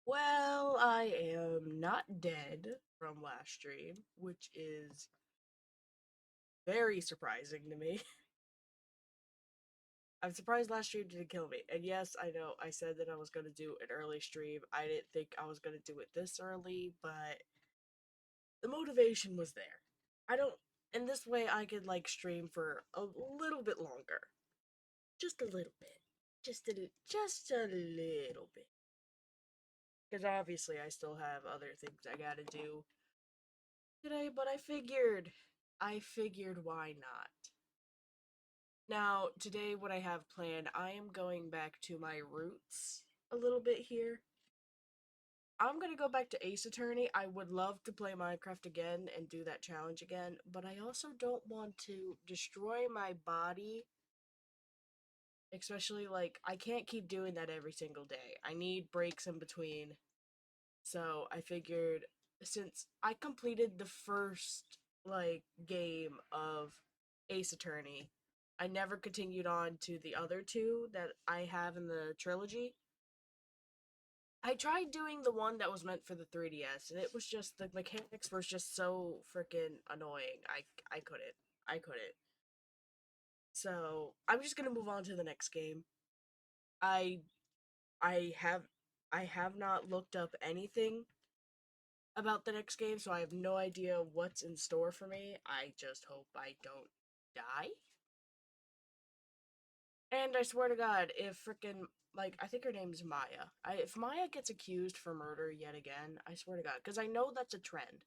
Well, I am not dead from last stream, which is very surprising to me. I'm surprised last stream didn't kill me. And yes, I know I said that I was going to do an early stream. I didn't think I was going to do it this early, but the motivation was there. I don't, in this way, I could like stream for a little bit longer. Just a little bit. Just a little bit. Because obviously I still have other things I gotta do today, but I figured why not? Now, today what I have planned, I am going back to my roots a little bit here. I'm gonna go back to Ace Attorney. I would love to play Minecraft again and do that challenge again, but I also don't want to destroy my body. Especially, like, I can't keep doing that every single day. I need breaks in between. So I figured since I completed the first like game of Ace Attorney, I never continued on to the other two that I have in the trilogy. I tried doing the one that was meant for the 3DS, and it was just the mechanics were just so freaking annoying. I couldn't. I couldn't. So I'm just gonna move on to the next game. I I have I have not looked up anything about the next game, so I have no idea what's in store for me. I just hope I don't die. And I swear to God, if frickin' like I think her name's Maya. If Maya gets accused for murder yet again, I swear to God, because I know that's a trend.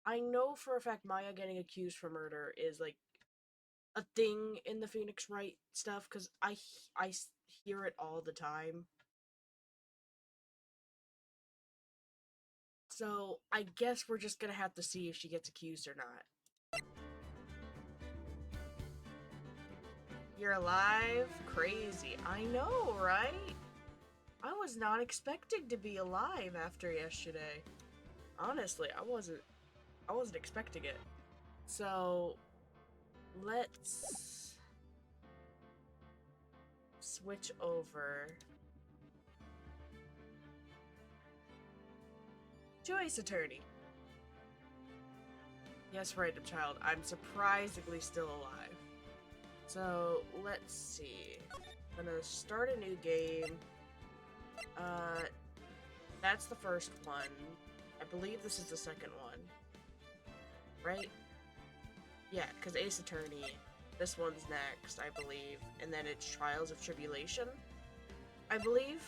I know for a fact Maya getting accused for murder is like a thing in the Phoenix Wright stuff, because I hear it all the time. So I guess we're just gonna have to see if she gets accused or not. You're alive? Crazy. I know, right? I was not expecting to be alive after yesterday. Honestly, I wasn't expecting it. So, let's switch over to Ace Attorney. Yes, random child. I'm surprisingly still alive. So, let's see. I'm gonna start a new game. Uh, that's the first one. I believe this is the second one. Right? Yeah, because Ace Attorney, this one's next, I believe. And then it's Trials of Tribulation, I believe.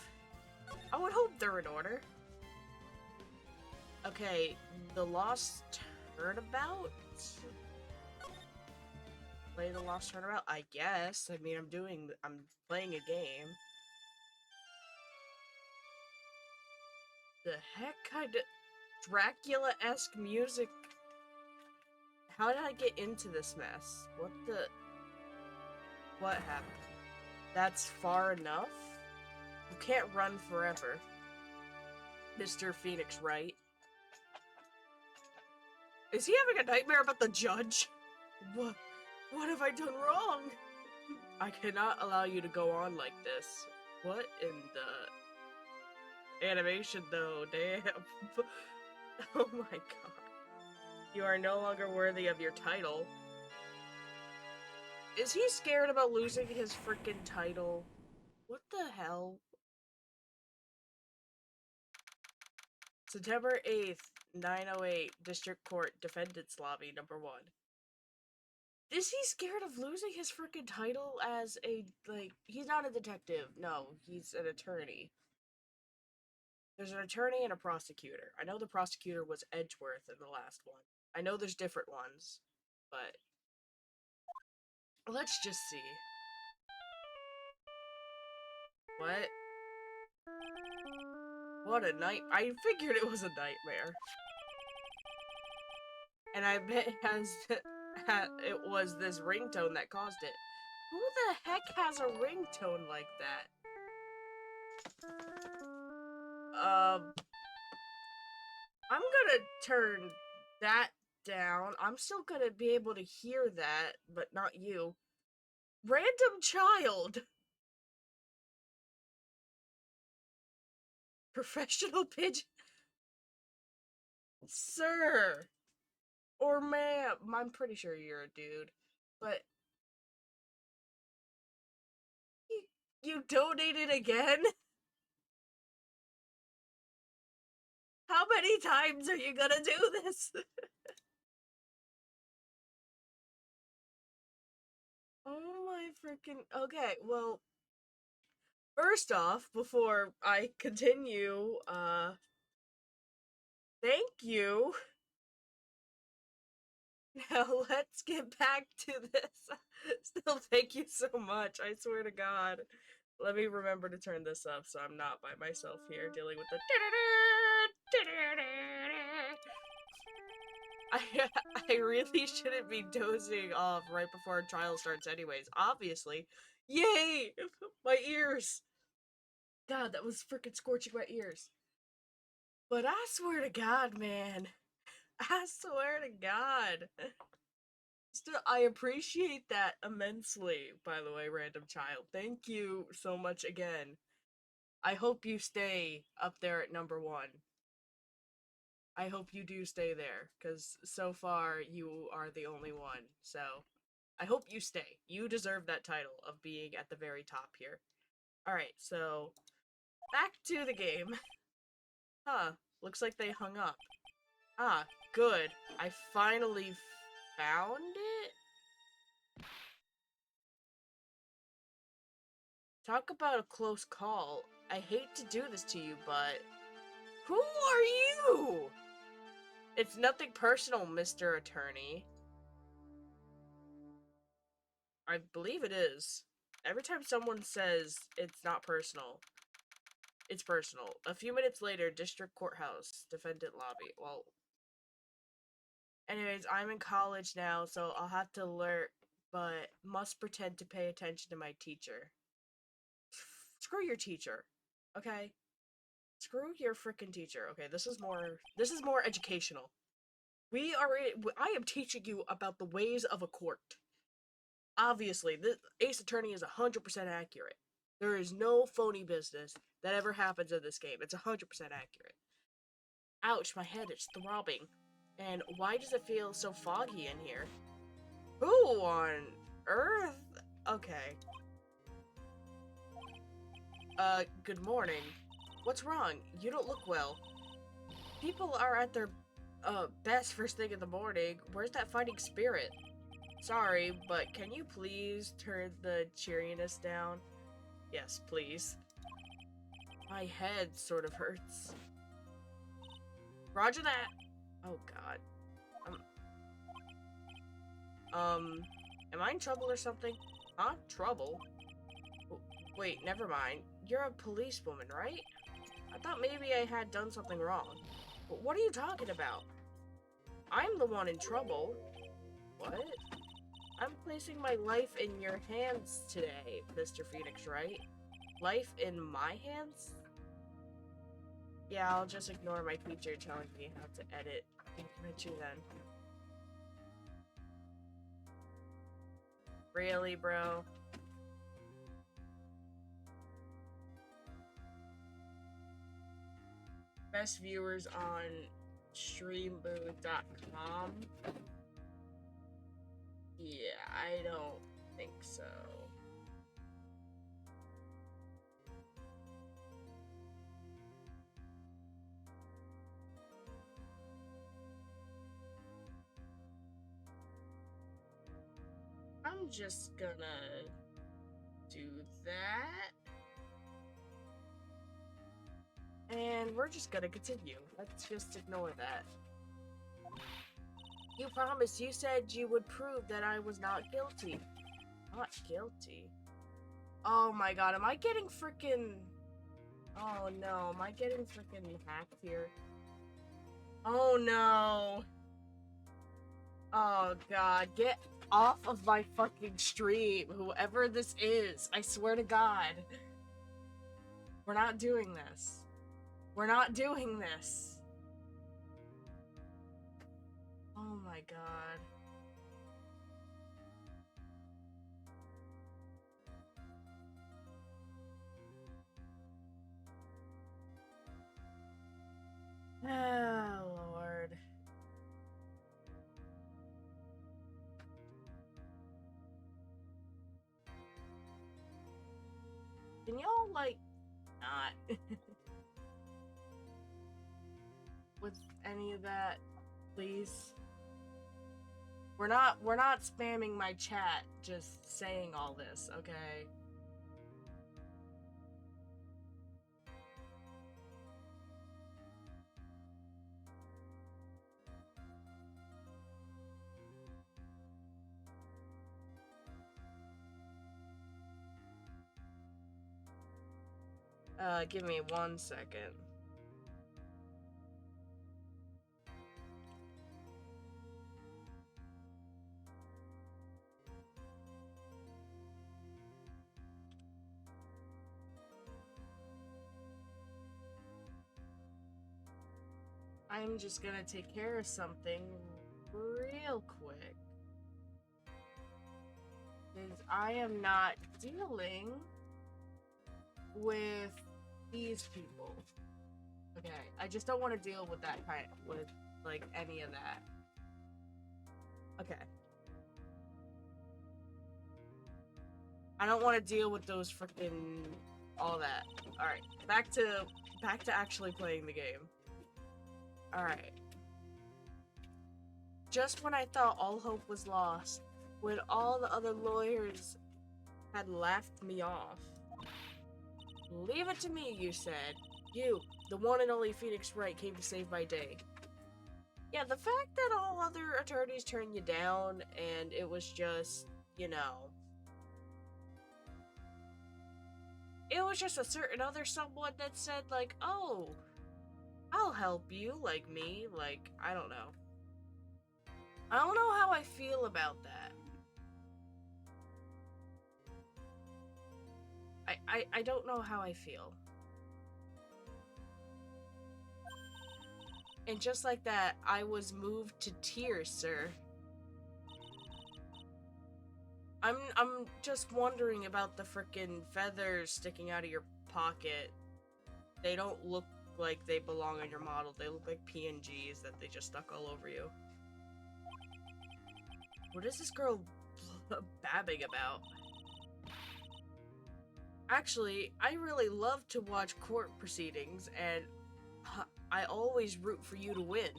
I would hope they're in order. Okay, The Lost Turnabout? Play The Lost Turnabout? I guess. I mean, I'm playing a game. The heck kind of Dracula-esque music? How did I get into this mess? What happened? That's far enough? You can't run forever, Mr. Phoenix Wright. Is he having a nightmare about the judge? What have I done wrong? I cannot allow you to go on like this. What in the animation though? Damn. Oh my god. You are no longer worthy of your title. Is he scared about losing his freaking title? What the hell? September 8th, 9:08, District Court, Defendant's Lobby, number 1. Is he scared of losing his freaking title as a, like, he's not a detective. No, he's an attorney. There's an attorney and a prosecutor. I know the prosecutor was Edgeworth in the last one. I know there's different ones, but let's just see. What? What a night. I figured it was a nightmare. And I bet it was this ringtone that caused it. Who the heck has a ringtone like that? I'm gonna turn that down. I'm still gonna be able to hear that, but not you. Random child! Professional pigeon? Sir! Or ma'am. I'm pretty sure you're a dude. But you donated again? How many times are you gonna do this? Oh my freaking. Okay, well, first off, before I continue, thank you. Now let's get back to this. Still, thank you so much. I swear to God. Let me remember to turn this up so I'm not by myself here dealing with the. I I really shouldn't be dozing off right before a trial starts, anyways. Obviously, yay! My ears. God, that was freaking scorching my ears. But I swear to God, man. I swear to God. Still, I appreciate that immensely, by the way, random child. Thank you so much again. I hope you stay up there at #1. I hope you do stay there, because so far you are the only one. So, I hope you stay. You deserve that title of being at the very top here. Alright, so, back to the game. Huh, looks like they hung up. Ah, good. I finally found it? Talk about a close call. I hate to do this to you, but... Who are you? It's nothing personal, Mr. Attorney. I believe it is. Every time someone says it's not personal, it's personal. A few minutes later, District Courthouse, Defendant Lobby. Well, anyways, I'm in college now, so I'll have to lurk, but must pretend to pay attention to my teacher. Screw your teacher, okay? Screw your freaking teacher. Okay, this is more educational. I am teaching you about the ways of a court. Obviously, the Ace Attorney is 100% accurate. There is no phony business that ever happens in this game. It's 100% accurate. Ouch, my head is throbbing. And why does it feel so foggy in here? Who on earth? Okay. Good morning. What's wrong? You don't look well. People are at their, best first thing in the morning. Where's that fighting spirit? Sorry, but can you please turn the cheeriness down? Yes, please. My head sort of hurts. Roger that! Oh god. Am I in trouble or something? Huh? Trouble? Wait, never mind. You're a policewoman, right? I thought maybe I had done something wrong. What are you talking about? I'm the one in trouble. What? I'm placing my life in your hands today, Mr. Phoenix, right? Life in my hands? Yeah, I'll just ignore my teacher telling me how to edit documentary then. Really, bro? Best viewers on streambooth.com? Yeah, I don't think so. I'm just gonna do that. And we're just gonna continue. Let's just ignore that. You promised, you said you would prove that I was not guilty. Not guilty? Oh my god, am I getting freaking... Oh no, am I getting freaking hacked here? Oh no. Oh god, get off of my fucking stream, whoever this is. I swear to god. We're not doing this. We're not doing this. Oh my god. Can y'all, like, not with any of that, please? We're not spamming my chat, just saying all this, okay? Give me 1 second. I'm just gonna take care of something real quick. Because I am not dealing with these people. Okay, I just don't want to deal with that with, like, any of that. Okay. I don't want to deal with those freaking all that. Alright, back to actually playing the game. Alright. Just when I thought all hope was lost, when all the other lawyers had laughed me off. Leave it to me, you said. You, the one and only Phoenix Wright, came to save my day. Yeah, the fact that all other attorneys turned you down and it was just, you know, it was just a certain other someone that said, like, oh, I'll help you, like me, like, I don't know. I don't know how I feel about that. I don't know how I feel. And just like that, I was moved to tears, sir. I'm just wondering about the frickin' feathers sticking out of your pocket. They don't look like they belong on your model. They look like PNGs that they just stuck all over you. What is this girl babbing about? Actually, I really love to watch court proceedings, and I always root for you to win.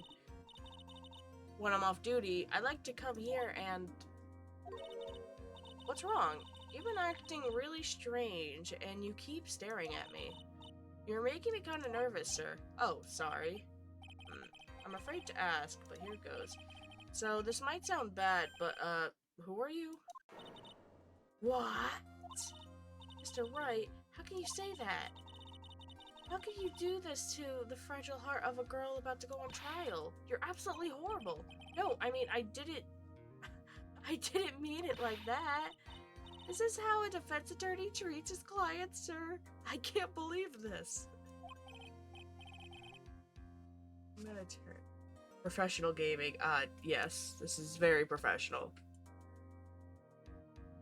When I'm off duty, I like to come here and... What's wrong? You've been acting really strange, and you keep staring at me. You're making me kind of nervous, sir. Oh, sorry. I'm afraid to ask, but here goes. So, this might sound bad, but, who are you? What? Mr. Wright, how can you say that? How can you do this to the fragile heart of a girl about to go on trial? You're absolutely horrible. No, I mean, I didn't mean it like that. Is this how a defense attorney treats his clients, sir? I can't believe this. I'm gonna turn. Professional gaming. Yes, this is very professional.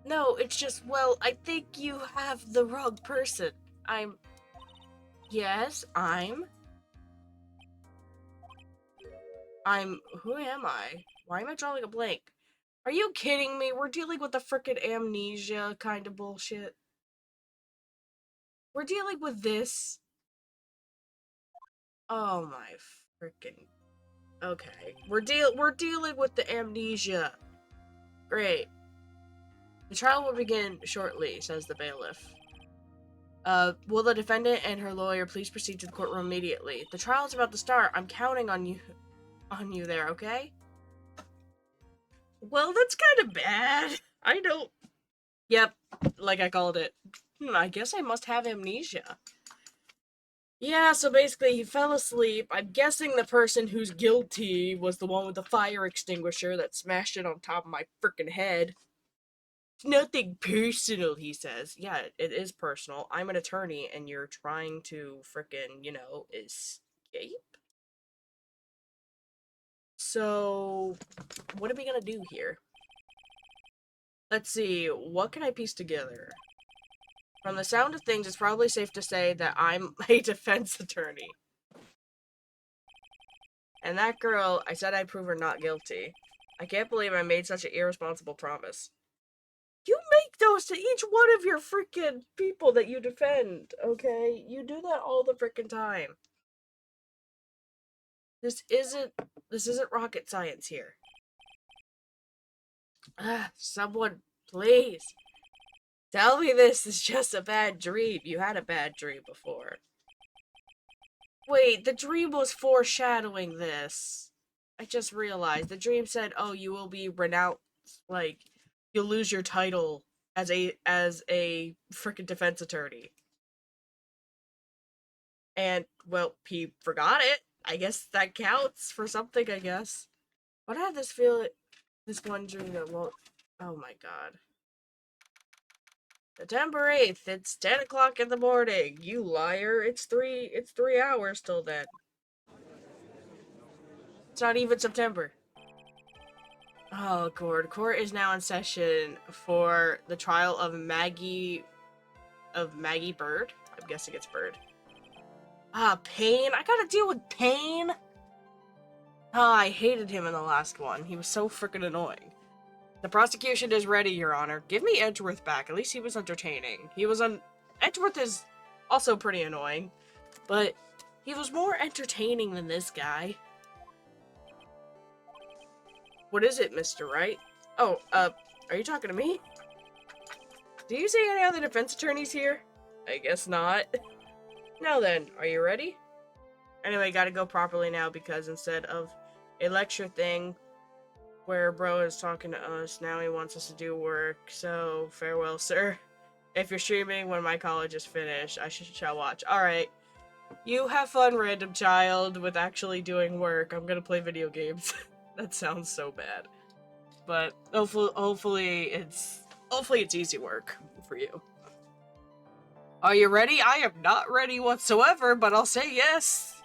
No, it's just, well, I think you have the wrong person. Yes, who am I? Why am I drawing a blank? Are you kidding me? We're dealing with the frickin' amnesia kind of bullshit. We're dealing with this. Oh my frickin'. Okay. We're dealing with the amnesia. Great. The trial will begin shortly, says the bailiff. Will the defendant and her lawyer please proceed to the courtroom immediately? The trial's about to start. I'm counting on you there, okay? Well, that's kind of bad. I don't... Yep, like I called it. I guess I must have amnesia. Yeah, so basically he fell asleep. I'm guessing the person who's guilty was the one with the fire extinguisher that smashed it on top of my freaking head. Nothing personal, he says. Yeah, it is personal. I'm an attorney, and you're trying to frickin', you know, escape? So, what are we gonna do here? Let's see, what can I piece together? From the sound of things, it's probably safe to say that I'm a defense attorney. And that girl, I said I'd prove her not guilty. I can't believe I made such an irresponsible promise. You make those to each one of your freaking people that you defend, okay? You do that all the freaking time. This isn't rocket science here. Someone, please. Tell me this is just a bad dream. You had a bad dream before. Wait, the dream was foreshadowing this. I just realized. The dream said, oh, you will be renounced, like, you'll lose your title as a frickin' defense attorney. And, well, he forgot it. I guess that counts for something, I guess. But I have this feeling, this one dream that won't, oh my god. September 8th, it's 10 o'clock in the morning. You liar. It's 3 hours till then. It's not even September. Oh, court is now in session for the trial of Maggie Bird. I'm guessing it's Bird. Payne. I gotta deal with Payne. I hated him in the last one. He was so freaking annoying. The prosecution is ready, Your Honor. Give me Edgeworth back. At least he was entertaining. Edgeworth is also pretty annoying, but he was more entertaining than this guy. What is it, Mr. Wright? Oh, are you talking to me? Do you see any other defense attorneys here? I guess not. Now then, are you ready? Anyway, gotta go properly now because instead of a lecture thing where bro is talking to us, now he wants us to do work, so farewell, sir. If you're streaming when my college is finished, I shall watch. Alright. You have fun, random child, with actually doing work. I'm gonna play video games. That sounds so bad. But hopefully it's easy work for you. Are you ready? I am not ready whatsoever, but I'll say yes.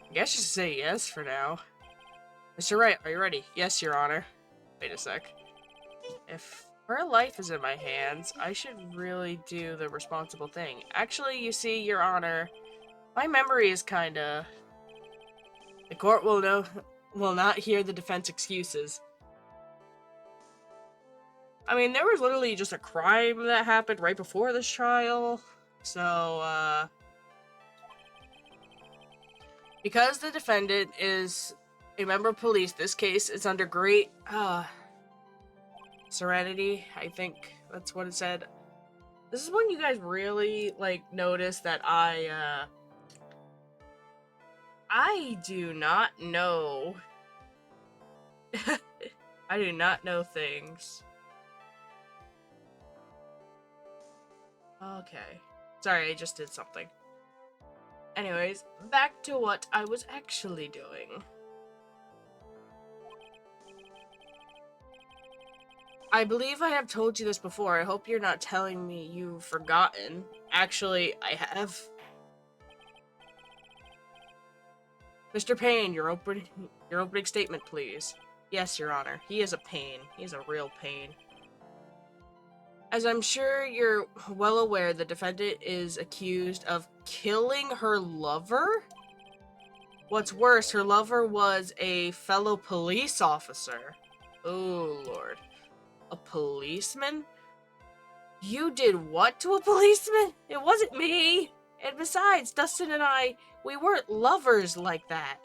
I guess you should say yes for now. Mr. Wright, are you ready? Yes, Your Honor. Wait a sec. If her life is in my hands, I should really do the responsible thing. Actually, you see, Your Honor, my memory is kinda... The court will not hear the defense excuses. I mean, there was literally just a crime that happened right before this trial. So, because the defendant is a member of police, this case is under great, serenity. I think that's what it said. This is when you guys really, like, notice that I do not know. I do not know things. Okay. Sorry, I just did something. Anyways, back to what I was actually doing. I believe I have told you this before. I hope you're not telling me you've forgotten. Actually, I have. Mr. Payne, your opening statement, please. Yes, Your Honor. He is a pain. He is a real pain. As I'm sure you're well aware, the defendant is accused of killing her lover? What's worse, her lover was a fellow police officer. Oh, Lord. A policeman? You did what to a policeman? It wasn't me! And besides, Dustin and I, we weren't lovers like that.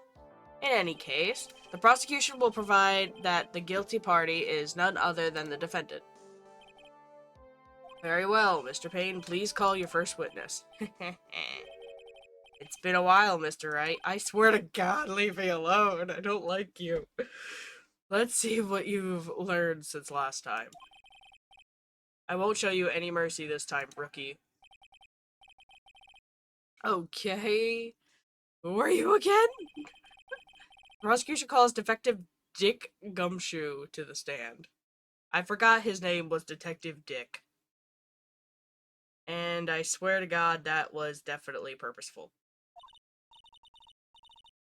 In any case, the prosecution will provide that the guilty party is none other than the defendant. Very well, Mr. Payne, please call your first witness. It's been a while, Mr. Wright. I swear to God, leave me alone. I don't like you. Let's see what you've learned since last time. I won't show you any mercy this time, rookie. Okay. Who are you again? Prosecution calls Detective Dick Gumshoe to the stand. I forgot his name was Detective Dick. And I swear to God, that was definitely purposeful.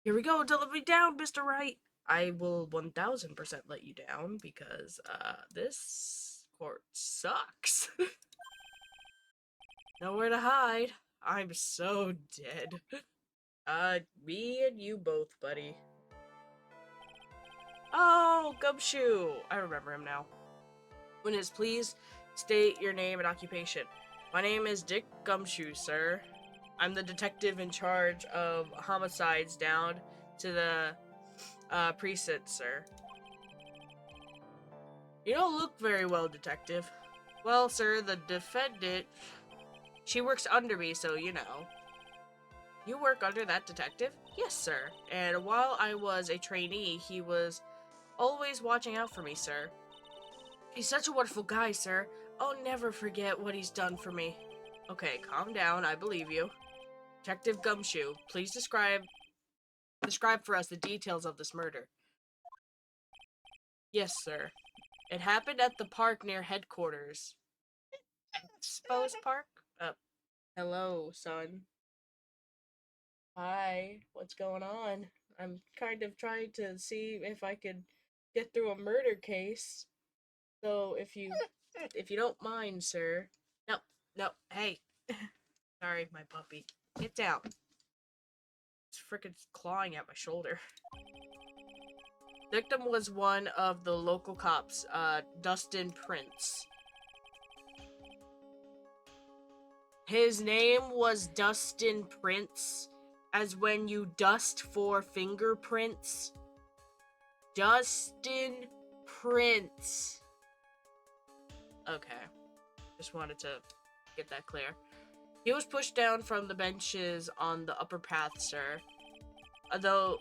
Here we go, don't let me down, Mr. Wright. I will 1000% let you down because, this court sucks. Nowhere to hide. I'm so dead. Me and you both, buddy. Oh, Gumshoe! I remember him now. Witness, please state your name and occupation. My name is Dick Gumshoe, sir. I'm the detective in charge of homicides down to the precinct, sir. You don't look very well, detective. Well, sir, the defendant, she works under me, so you know. You work under that detective? Yes, sir. And while I was a trainee, he was always watching out for me, sir. He's such a wonderful guy, sir. I'll never forget what he's done for me. Okay, calm down, I believe you. Detective Gumshoe, please describe for us the details of this murder. Yes, sir. It happened at the park near headquarters. Suppose Park? Hello, son. Hi, what's going on? I'm kind of trying to see if I could get through a murder case. So if you don't mind, sir. No, no, hey. Sorry, my puppy. Get down. It's freaking clawing at my shoulder. Victim was one of the local cops, Dustin Prince. His name was Dustin Prince, as when you dust for fingerprints. Dustin Prince. Okay. Just wanted to get that clear. He was pushed down from the benches on the upper path, sir. Although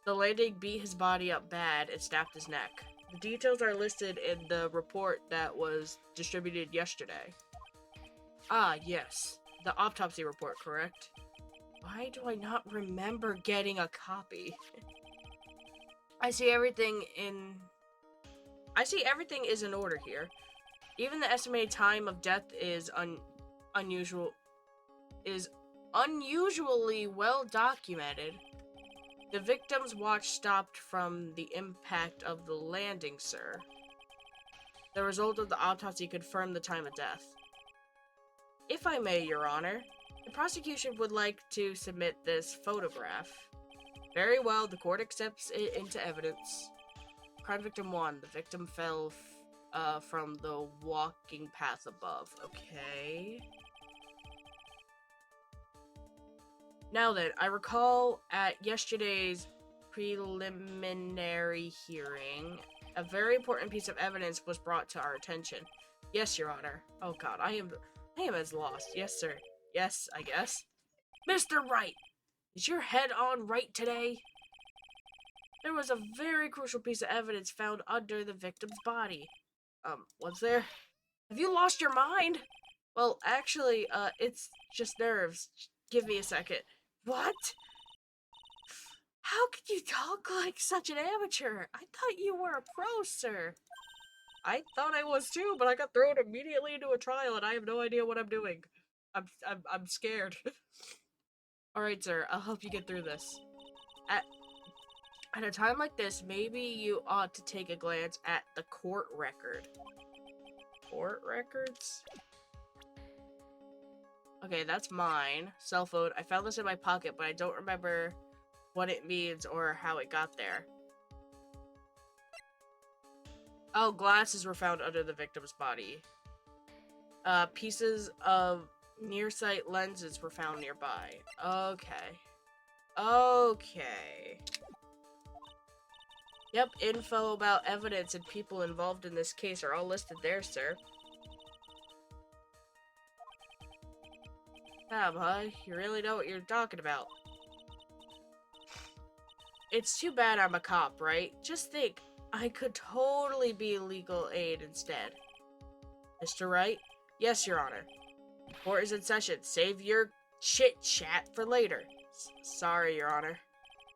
the landing beat his body up bad and snapped his neck. The details are listed in the report that was distributed yesterday. Ah, yes. The autopsy report, correct? Why do I not remember getting a copy? I see everything is in order here. Even the estimated time of death is unusually well documented. The victim's watch stopped from the impact of the landing, sir. The result of the autopsy confirmed the time of death. If I may, Your Honor, the prosecution would like to submit this photograph. Very well, the court accepts it into evidence. Crime victim 1. The victim fell from the walking path above. Okay. Now then, I recall at yesterday's preliminary hearing, a very important piece of evidence was brought to our attention. Yes, Your Honor. Oh God, I am as lost. Yes, sir. Yes, I guess. Mr. Wright, is your head on right today? There was a very crucial piece of evidence found under the victim's body. Was there? Have you lost your mind? Well, actually, it's just nerves. Give me a second. What? How could you talk like such an amateur? I thought you were a pro, sir. I thought I was too, but I got thrown immediately into a trial and I have no idea what I'm doing. I'm scared. Alright, sir, I'll help you get through this. At a time like this, maybe you ought to take a glance at the court record. Court records? Okay, that's mine. Cell phone. I found this in my pocket, but I don't remember what it means or how it got there. Oh, glasses were found under the victim's body. Pieces of nearsight lenses were found nearby. Okay. Okay. Yep, info about evidence and people involved in this case are all listed there, sir. Damn, huh? You really know what you're talking about. It's too bad I'm a cop, right? Just think, I could totally be legal aid instead. Mr. Wright? Yes, Your Honor. Court is in session. Save your chit-chat for later. Sorry, Your Honor.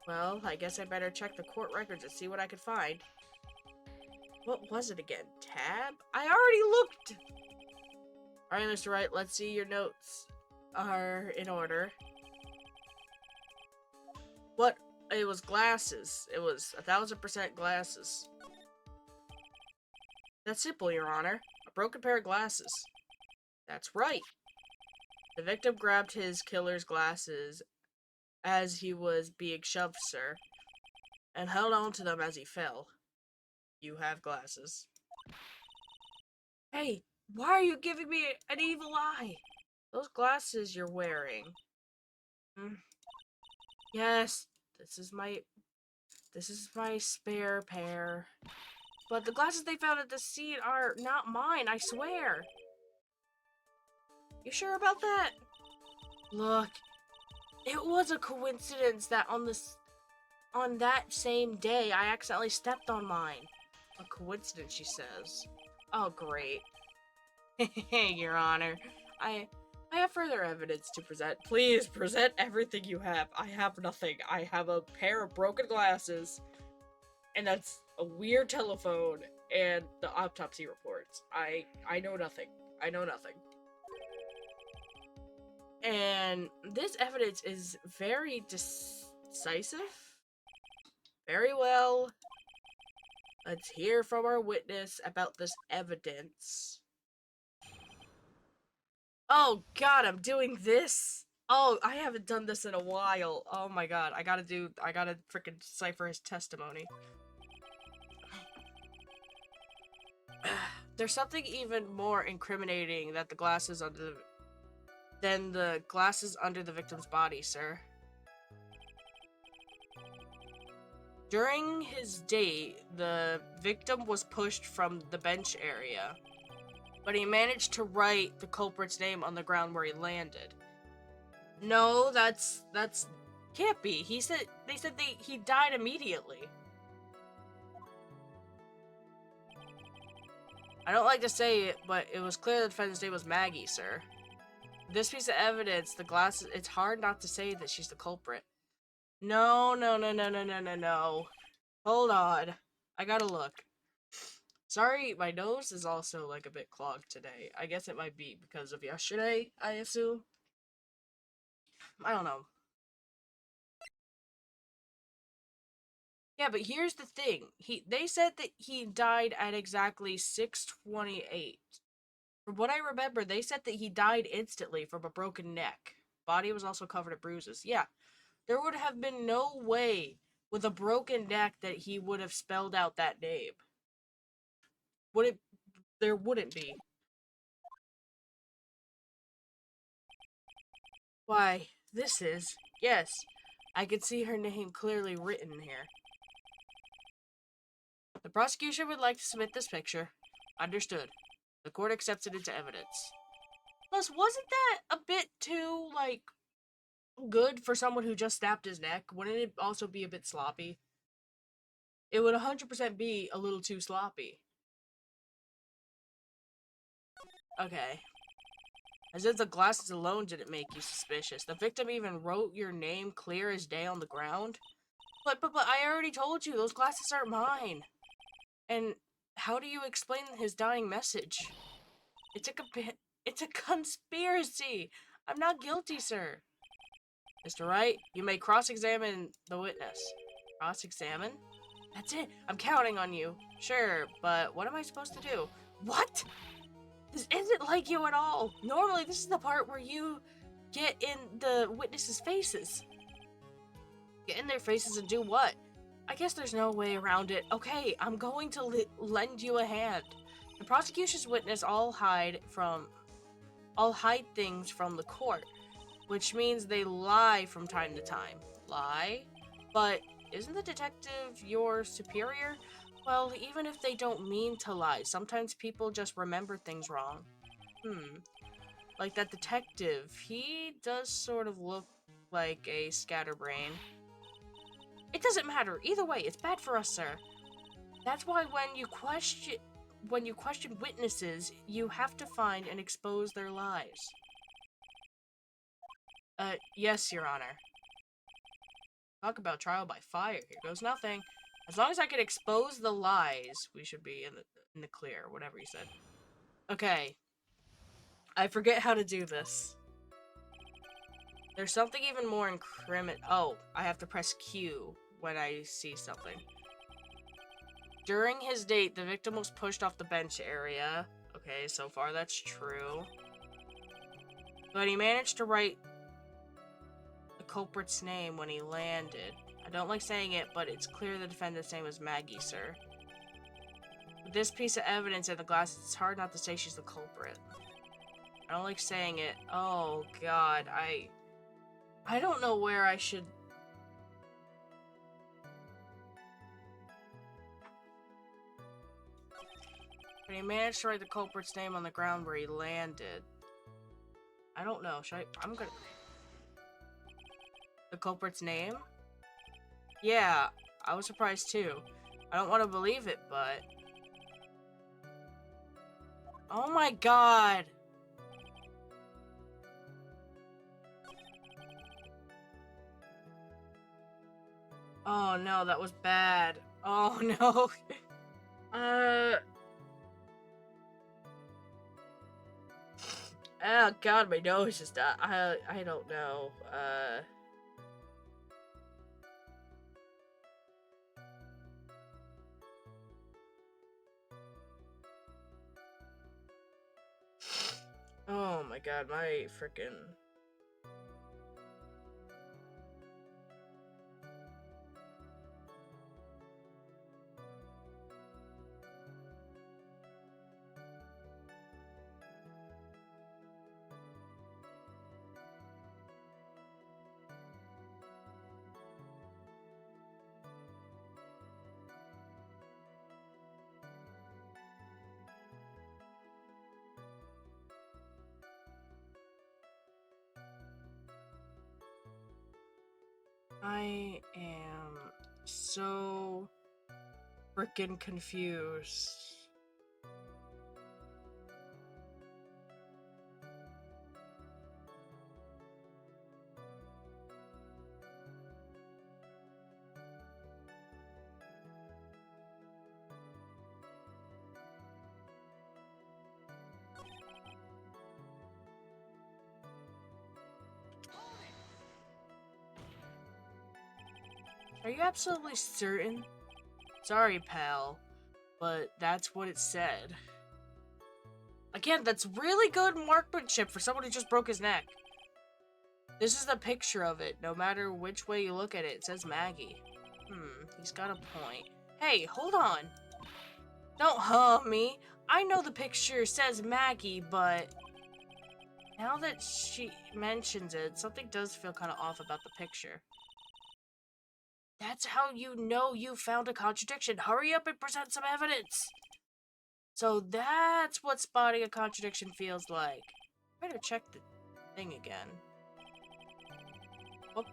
Well, I guess I better check the court records and see what I could find. What was it again? Tab? I already looked! Alright, Mr. Wright, let's see your notes are in order. What? It was glasses. It was 1000% glasses. That's simple, Your Honor. A broken pair of glasses. That's right. The victim grabbed his killer's glasses as he was being shoved, sir, and held on to them as he fell. You have glasses. Hey, why are you giving me an evil eye? Those glasses you're wearing. Hmm. Yes, this is my spare pair. But the glasses they found at the scene are not mine, I swear. You sure about that? Look, it was a coincidence that on that same day I accidentally stepped on mine. A coincidence, she says. Oh, great. Your Honor, I I have further evidence to present. Please present everything you have. I have nothing. I have a pair of broken glasses, and that's a weird telephone and the autopsy reports. I know nothing. I know nothing. And this evidence is very decisive. Very well. Let's hear from our witness about this evidence. Oh god, I'm doing this? Oh, I haven't done this in a while. Oh my god, I gotta freaking decipher his testimony. There's something even more incriminating that than the glasses under the victim's body, sir. During his date, the victim was pushed from the bench area, but he managed to write the culprit's name on the ground where he landed. No, that's can't be. They said he died immediately. I don't like to say it, but it was clear the defendant's name was Maggie, sir. This piece of evidence, the glasses, it's hard not to say that she's the culprit. No, no, no, no, no, no, no, no. Hold on. I gotta look. Sorry, my nose is also, like, a bit clogged today. I guess it might be because of yesterday, I assume. I don't know. Yeah, but here's the thing. They said that he died at exactly 6:28. From what I remember, they said that he died instantly from a broken neck. Body was also covered in bruises. Yeah, there would have been no way with a broken neck that he would have spelled out that name. Would it? There wouldn't be. Why, this is... Yes, I can see her name clearly written here. The prosecution would like to submit this picture. Understood. The court accepts it into evidence. Plus, wasn't that a bit too, like, good for someone who just snapped his neck? Wouldn't it also be a bit sloppy? It would 100% be a little too sloppy. Okay. As if the glasses alone didn't make you suspicious. The victim even wrote your name clear as day on the ground. But I already told you, those glasses aren't mine. And how do you explain his dying message? It's a conspiracy. I'm not guilty, sir. Mr. Wright, you may cross-examine the witness. Cross-examine? That's it. I'm counting on you. Sure, but what am I supposed to do? What? This isn't like you at all. Normally, this is the part where you get in the witnesses' faces. Get in their faces and do what? I guess there's no way around it. Okay, I'm going to lend you a hand. The prosecution's witness all hide things from the court, which means they lie from time to time. Lie? But isn't the detective your superior? Well, even if they don't mean to lie, sometimes people just remember things wrong. Like that detective, he does sort of look like a scatterbrain. It doesn't matter. Either way, it's bad for us, sir. That's why when you question witnesses, you have to find and expose their lies. Yes, Your Honor. Talk about trial by fire. Here goes nothing. As long as I can expose the lies, we should be in the clear, whatever he said. Okay. I forget how to do this. There's something even more incriminating. Oh, I have to press Q when I see something. During his date, the victim was pushed off the bench area. Okay, so far that's true. But he managed to write the culprit's name when he landed. I don't like saying it, but it's clear the defendant's name was Maggie, sir. With this piece of evidence in the glass, it's hard not to say she's the culprit. I don't like saying it. Oh, God, I don't know where I should... But he managed to write the culprit's name on the ground where he landed. I don't know. Should I... I'm gonna... The culprit's name? Yeah, I was surprised too. I don't want to believe it, but... Oh my god! Oh no, that was bad. Oh no. Oh god, my nose is done. I don't know. Oh my god, my freaking... I am so freaking confused. Are you absolutely certain? Sorry, pal, but that's what it said. Again, that's really good marksmanship for someone who just broke his neck. This is the picture of it. No matter which way you look at it, it says Maggie. He's got a point. Hey, hold on. Don't me. I know the picture says Maggie, but... Now that she mentions it, something does feel kind of off about the picture. That's how you know you found a contradiction. Hurry up and present some evidence. So that's what spotting a contradiction feels like. Try to check the thing again. Whoop.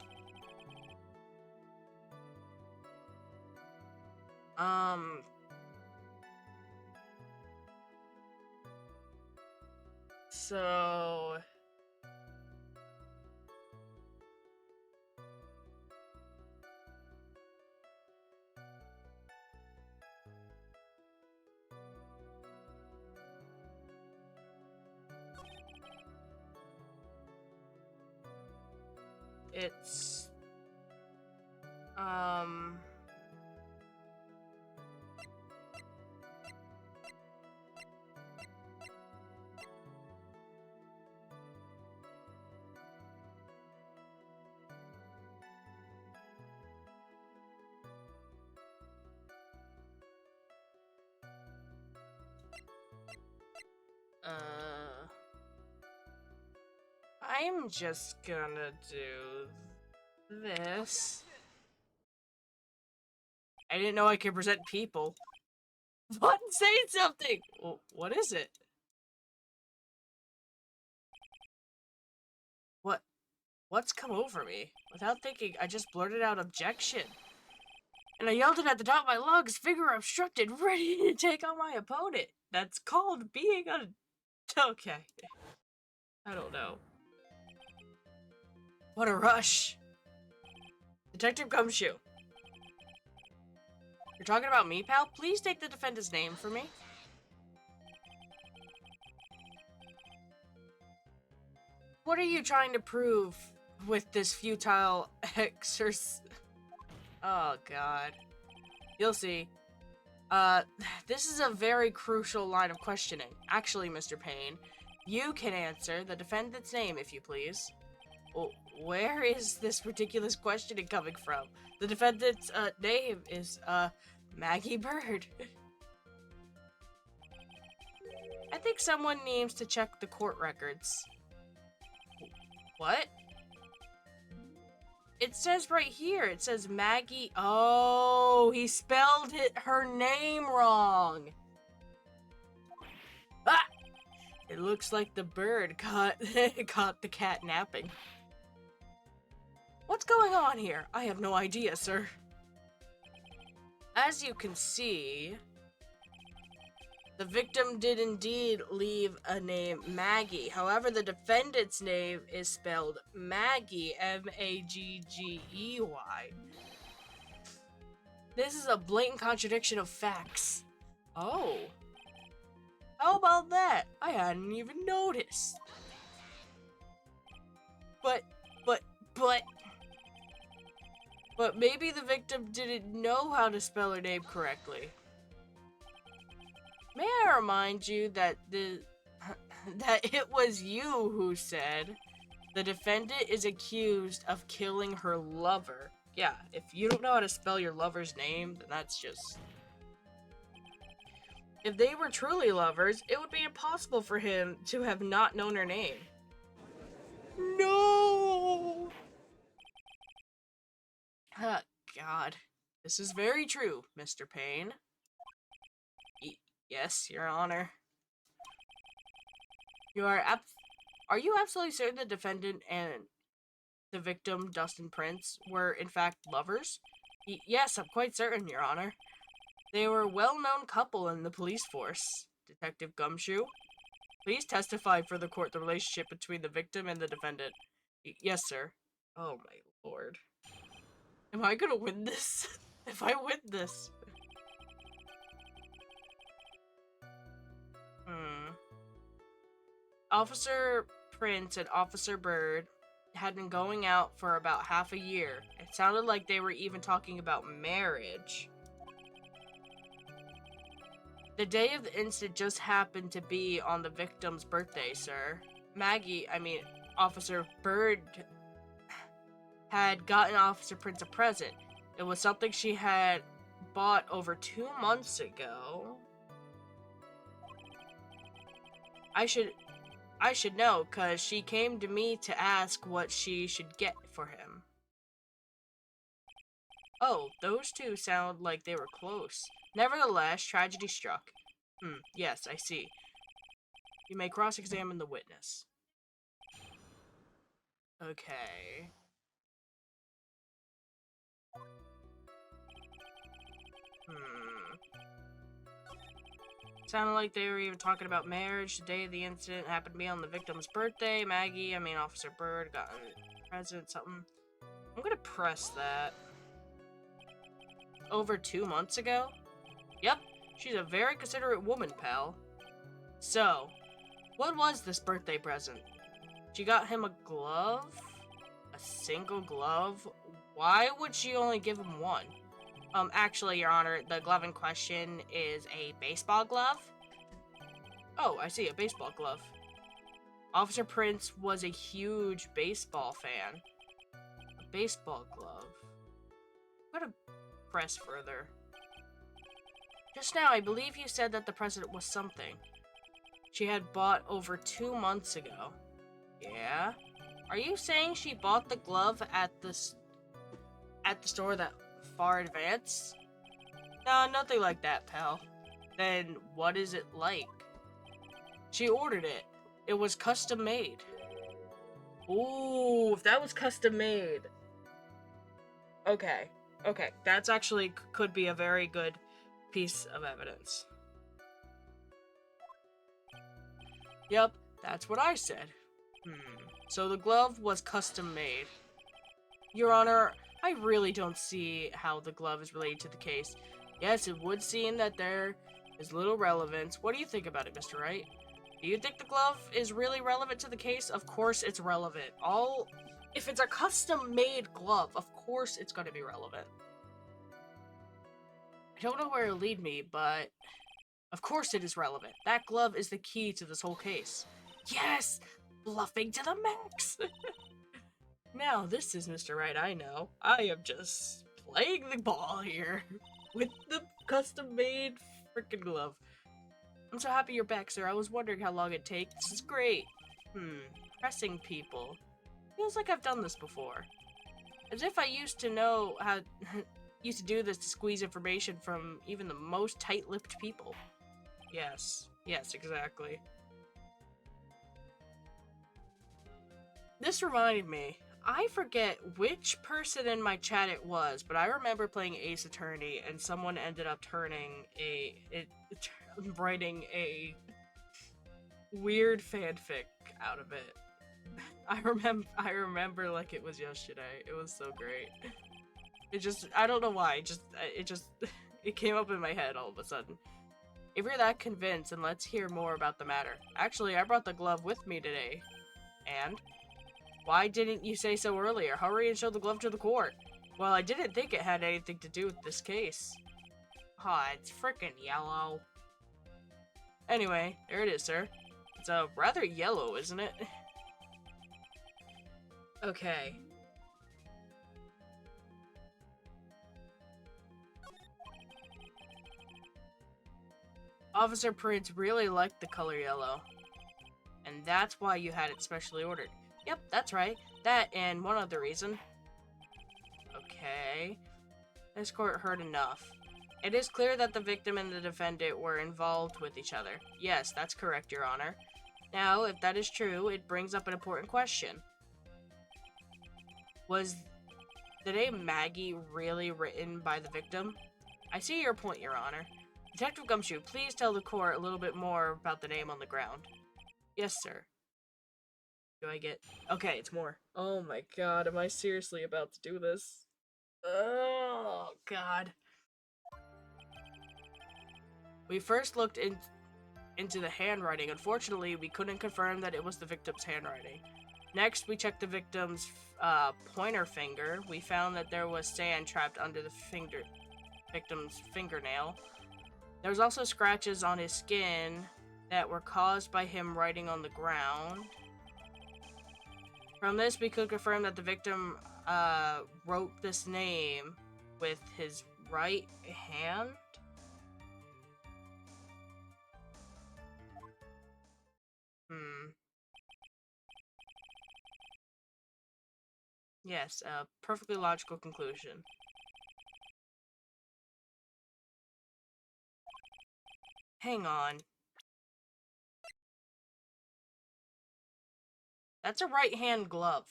So... It's... I'm just gonna do this. I didn't know I could present people. What? Say something! Well, what is it? What's come over me? Without thinking, I just blurted out objection. And I yelled it at the top of my lungs, figure obstructed, ready to take on my opponent. That's called being a... Okay. I don't know. What a rush. Detective Gumshoe. You're talking about me, pal? Please take the defendant's name for me. What are you trying to prove with this futile exercise? Oh, God. You'll see. This is a very crucial line of questioning. Actually, Mr. Payne, you can answer the defendant's name, if you please. Well, where is this ridiculous questioning coming from? The defendant's, name is, Maggie Bird. I think someone needs to check the court records. What? It says right here, it says Maggie. Oh, he spelled her name wrong. Ah! It looks like the bird caught the cat napping. What's going on here? I have no idea, sir. As you can see, the victim did indeed leave a name Maggie. However, the defendant's name is spelled Maggie, Maggey. This is a blatant contradiction of facts. Oh. How about that? I hadn't even noticed. But maybe the victim didn't know how to spell her name correctly. May I remind you that that it was you who said the defendant is accused of killing her lover. Yeah, if you don't know how to spell your lover's name, then that's just... If they were truly lovers, it would be impossible for him to have not known her name. No! Oh, God. This is very true, Mr. Payne. Yes, Your Honor. Are you absolutely certain the defendant and the victim, Dustin Prince, were in fact lovers? Yes, I'm quite certain, Your Honor. They were a well-known couple in the police force. Detective Gumshoe, please testify for the court the relationship between the victim and the defendant. Yes, sir. Oh my lord. Am I gonna win this? If I win this... Officer Prince and Officer Bird had been going out for about half a year. It sounded like they were even talking about marriage. The day of the incident just happened to be on the victim's birthday, sir. Officer Bird had gotten Officer Prince a present. It was something she had bought over 2 months ago. I should know, cause she came to me to ask what she should get for him. Oh, those two sound like they were close. Nevertheless, tragedy struck. Yes, I see. You may cross-examine the witness. Okay. Sounded like they were even talking about marriage. The day of the incident happened to be on the victim's birthday. Officer Bird got a present, something. I'm gonna press that. Over 2 months ago? Yep, she's a very considerate woman, pal. So, what was this birthday present? She got him a glove? A single glove? Why would she only give him one? Actually, Your Honor, the glove in question is a baseball glove. Oh, I see, a baseball glove. Officer Prince was a huge baseball fan. A baseball glove. I'm gonna press further. Just now, I believe you said that the present was something she had bought over 2 months ago. Yeah? Are you saying she bought the glove at the store that far advanced? No, nothing like that, pal. Then what is it like? She ordered it. It was custom made. Ooh, if that was custom made. Okay. Okay, that's actually could be a very good piece of evidence. Yep, that's what I said. So the glove was custom made. Your Honor, I really don't see how the glove is related to the case. Yes, it would seem that there is little relevance. What do you think about it, Mr. Wright? Do you think the glove is really relevant to the case? Of course it's relevant. If it's a custom-made glove, of course it's going to be relevant. I don't know where it'll lead me, but of course it is relevant. That glove is the key to this whole case. Yes! Bluffing to the max! Now, this is Mr. Wright, I know. I am just playing the ball here with the custom-made freaking glove. I'm so happy you're back, sir. I was wondering how long it'd take. This is great. Pressing people. Feels like I've done this before. As if I used to know how... used to do this to squeeze information from even the most tight-lipped people. Yes. Yes, exactly. This reminded me. I forget which person in my chat it was, but I remember playing Ace Attorney, and someone ended up writing a weird fanfic out of it. I remember like it was yesterday. It was so great. I don't know why, it came up in my head all of a sudden. If you're that convinced, then let's hear more about the matter. Actually, I brought the glove with me today. And? Why didn't you say so earlier? Hurry and show the glove to the court. Well, I didn't think it had anything to do with this case. Aw, it's frickin' yellow. Anyway, there it is, sir. It's rather yellow, isn't it? Okay. Officer Prince really liked the color yellow. And that's why you had it specially ordered. Yep, that's right. That and one other reason. Okay. This court heard enough. It is clear that the victim and the defendant were involved with each other. Yes, that's correct, Your Honor. Now, if that is true, it brings up an important question. Was the name Maggie really written by the victim? I see your point, Your Honor. Detective Gumshoe, please tell the court a little bit more about the name on the ground. Yes, sir. Do I get... Okay, it's more. Oh my god, am I seriously about to do this? Oh, god. We first looked into the handwriting. Unfortunately, we couldn't confirm that it was the victim's handwriting. Next, we checked the victim's pointer finger. We found that there was sand trapped under the victim's fingernail. There was also scratches on his skin that were caused by him writing on the ground. From this, we could confirm that the victim wrote this name with his right hand. Yes, a perfectly logical conclusion. Hang on. That's a right-hand glove.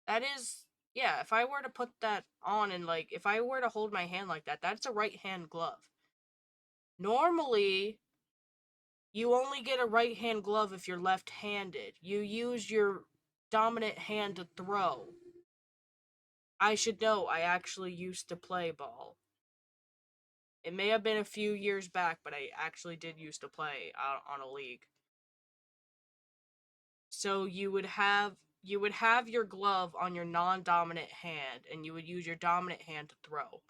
That is... Yeah, if I were to put that on and, like, if I were to hold my hand like that, that's a right-hand glove. Normally, you only get a right-hand glove if you're left-handed. You use your dominant hand to throw. I should know, I actually used to play ball. It may have been a few years back, but I actually did used to play on a league. So you would have your glove on your non-dominant hand, and you would use your dominant hand to throw.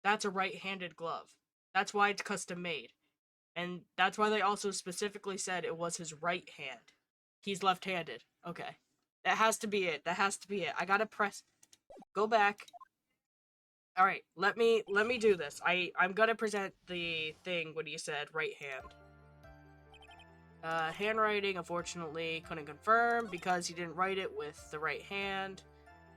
That's a right-handed glove. That's why it's custom made. And that's why they also specifically said it was his right hand. He's left-handed. Okay. That has to be it. That has to be it. I gotta press... Go back. Alright, let me do this. I'm gonna present the thing when you said right hand. Handwriting, unfortunately, couldn't confirm because he didn't write it with the right hand.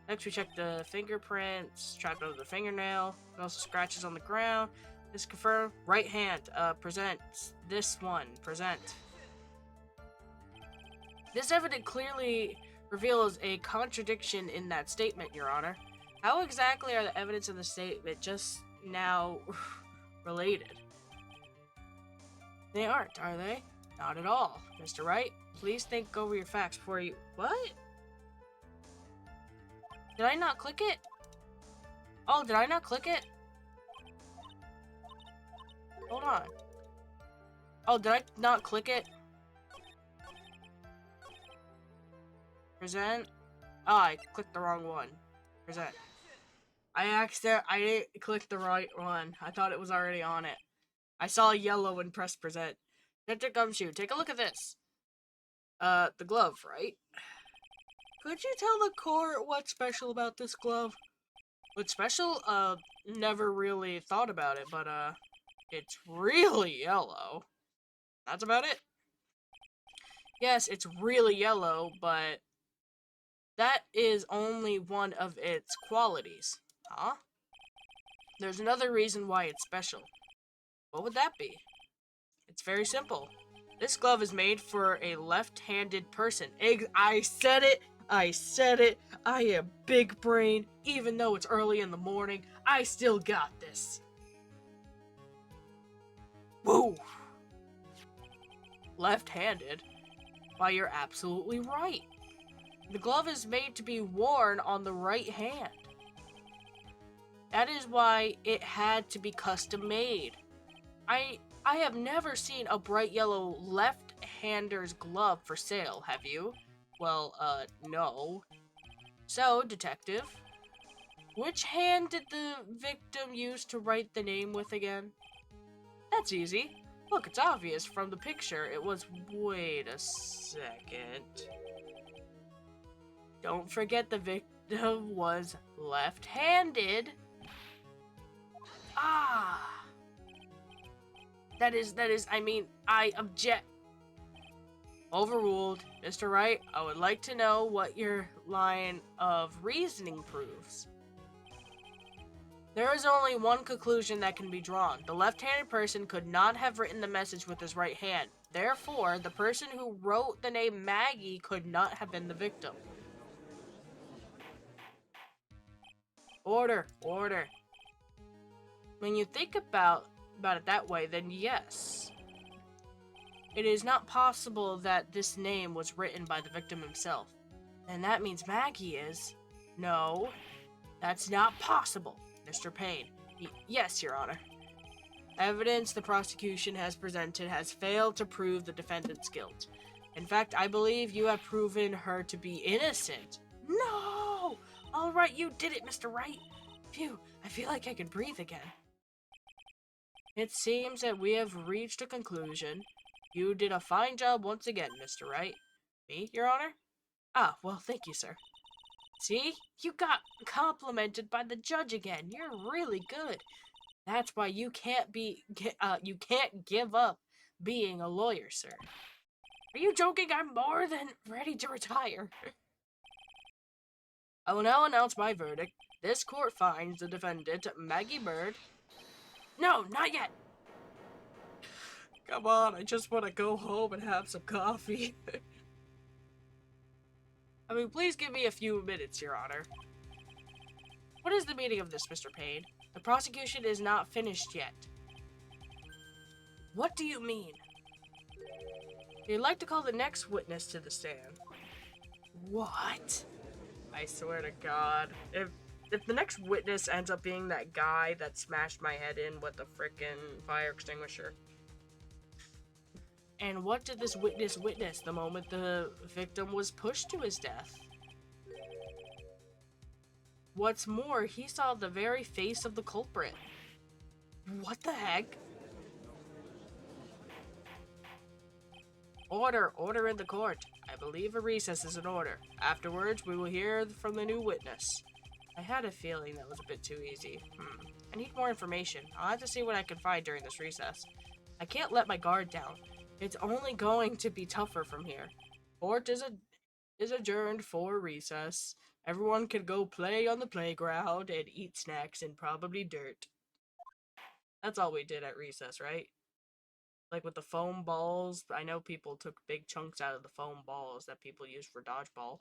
Next, we checked the fingerprints, trapped under the fingernail, and also scratches on the ground. This confirmed. Right hand, present. This one, present. This evidence clearly reveals a contradiction in that statement, Your Honor. How exactly are the evidence in the statement just now related? They aren't, are they? Not at all. Mr. Wright, please think over your facts before you... What? Did I not click it? Oh, did I not click it? Hold on. Oh, did I not click it? Present? Oh, I clicked the wrong one. Present. I didn't click the right one. I thought it was already on it. I saw yellow and pressed present. Detective Gumshoe, take a look at this. The glove, right? Could you tell the court what's special about this glove? What's special? Never really thought about it, but it's really yellow. That's about it. Yes, it's really yellow, but that is only one of its qualities. Huh? There's another reason why it's special. What would that be? It's very simple. This glove is made for a left-handed person. I said it! I said it! I am big brain. Even though it's early in the morning, I still got this. Whoa! Left-handed? Why, you're absolutely right. The glove is made to be worn on the right hand. That is why it had to be custom made. I have never seen a bright yellow left-hander's glove for sale, have you? Well, no. So, detective, which hand did the victim use to write the name with again? That's easy. Look, it's obvious from the picture. It was... Wait a second. Don't forget the victim was left-handed. Ah! That is, I mean, I object. Overruled. Mr. Wright, I would like to know what your line of reasoning proves. There is only one conclusion that can be drawn. The left-handed person could not have written the message with his right hand. Therefore, the person who wrote the name Maggie could not have been the victim. Order, order. When you think about it that way, then yes. It is not possible that this name was written by the victim himself. And that means Maggie is... No, that's not possible, Mr. Payne. Yes, Your Honor. Evidence the prosecution has presented has failed to prove the defendant's guilt. In fact, I believe you have proven her to be innocent. No! All right, you did it, Mr. Wright. Phew, I feel like I can breathe again. It seems that we have reached a conclusion. You did a fine job once again, Mr. Wright. Me, Your Honor? Ah, well, thank you, sir. See? You got complimented by the judge again. You're really good. That's why you can't give up being a lawyer, sir. Are you joking? I'm more than ready to retire. I will now announce my verdict. This court finds the defendant, Maggie Bird. No, not yet. Come on, I just want to go home and have some coffee. I mean, please give me a few minutes, Your Honor. What is the meaning of this, Mr. Payne? The prosecution is not finished yet. What do you mean? You'd like to call the next witness to the stand. What? I swear to God. If the next witness ends up being that guy that smashed my head in with the frickin' fire extinguisher. And what did this witness witness the moment the victim was pushed to his death? What's more, he saw the very face of the culprit. What the heck? Order in the court. I believe a recess is in order. Afterwards, we will hear from the new witness. I had a feeling that was a bit too easy. I need more information. I'll have to see what I can find during this recess. I can't let my guard down. It's only going to be tougher from here. Court is adjourned for recess. Everyone can go play on the playground and eat snacks and probably dirt. That's all we did at recess, right? Like with the foam balls, I know people took big chunks out of the foam balls that people use for dodgeball.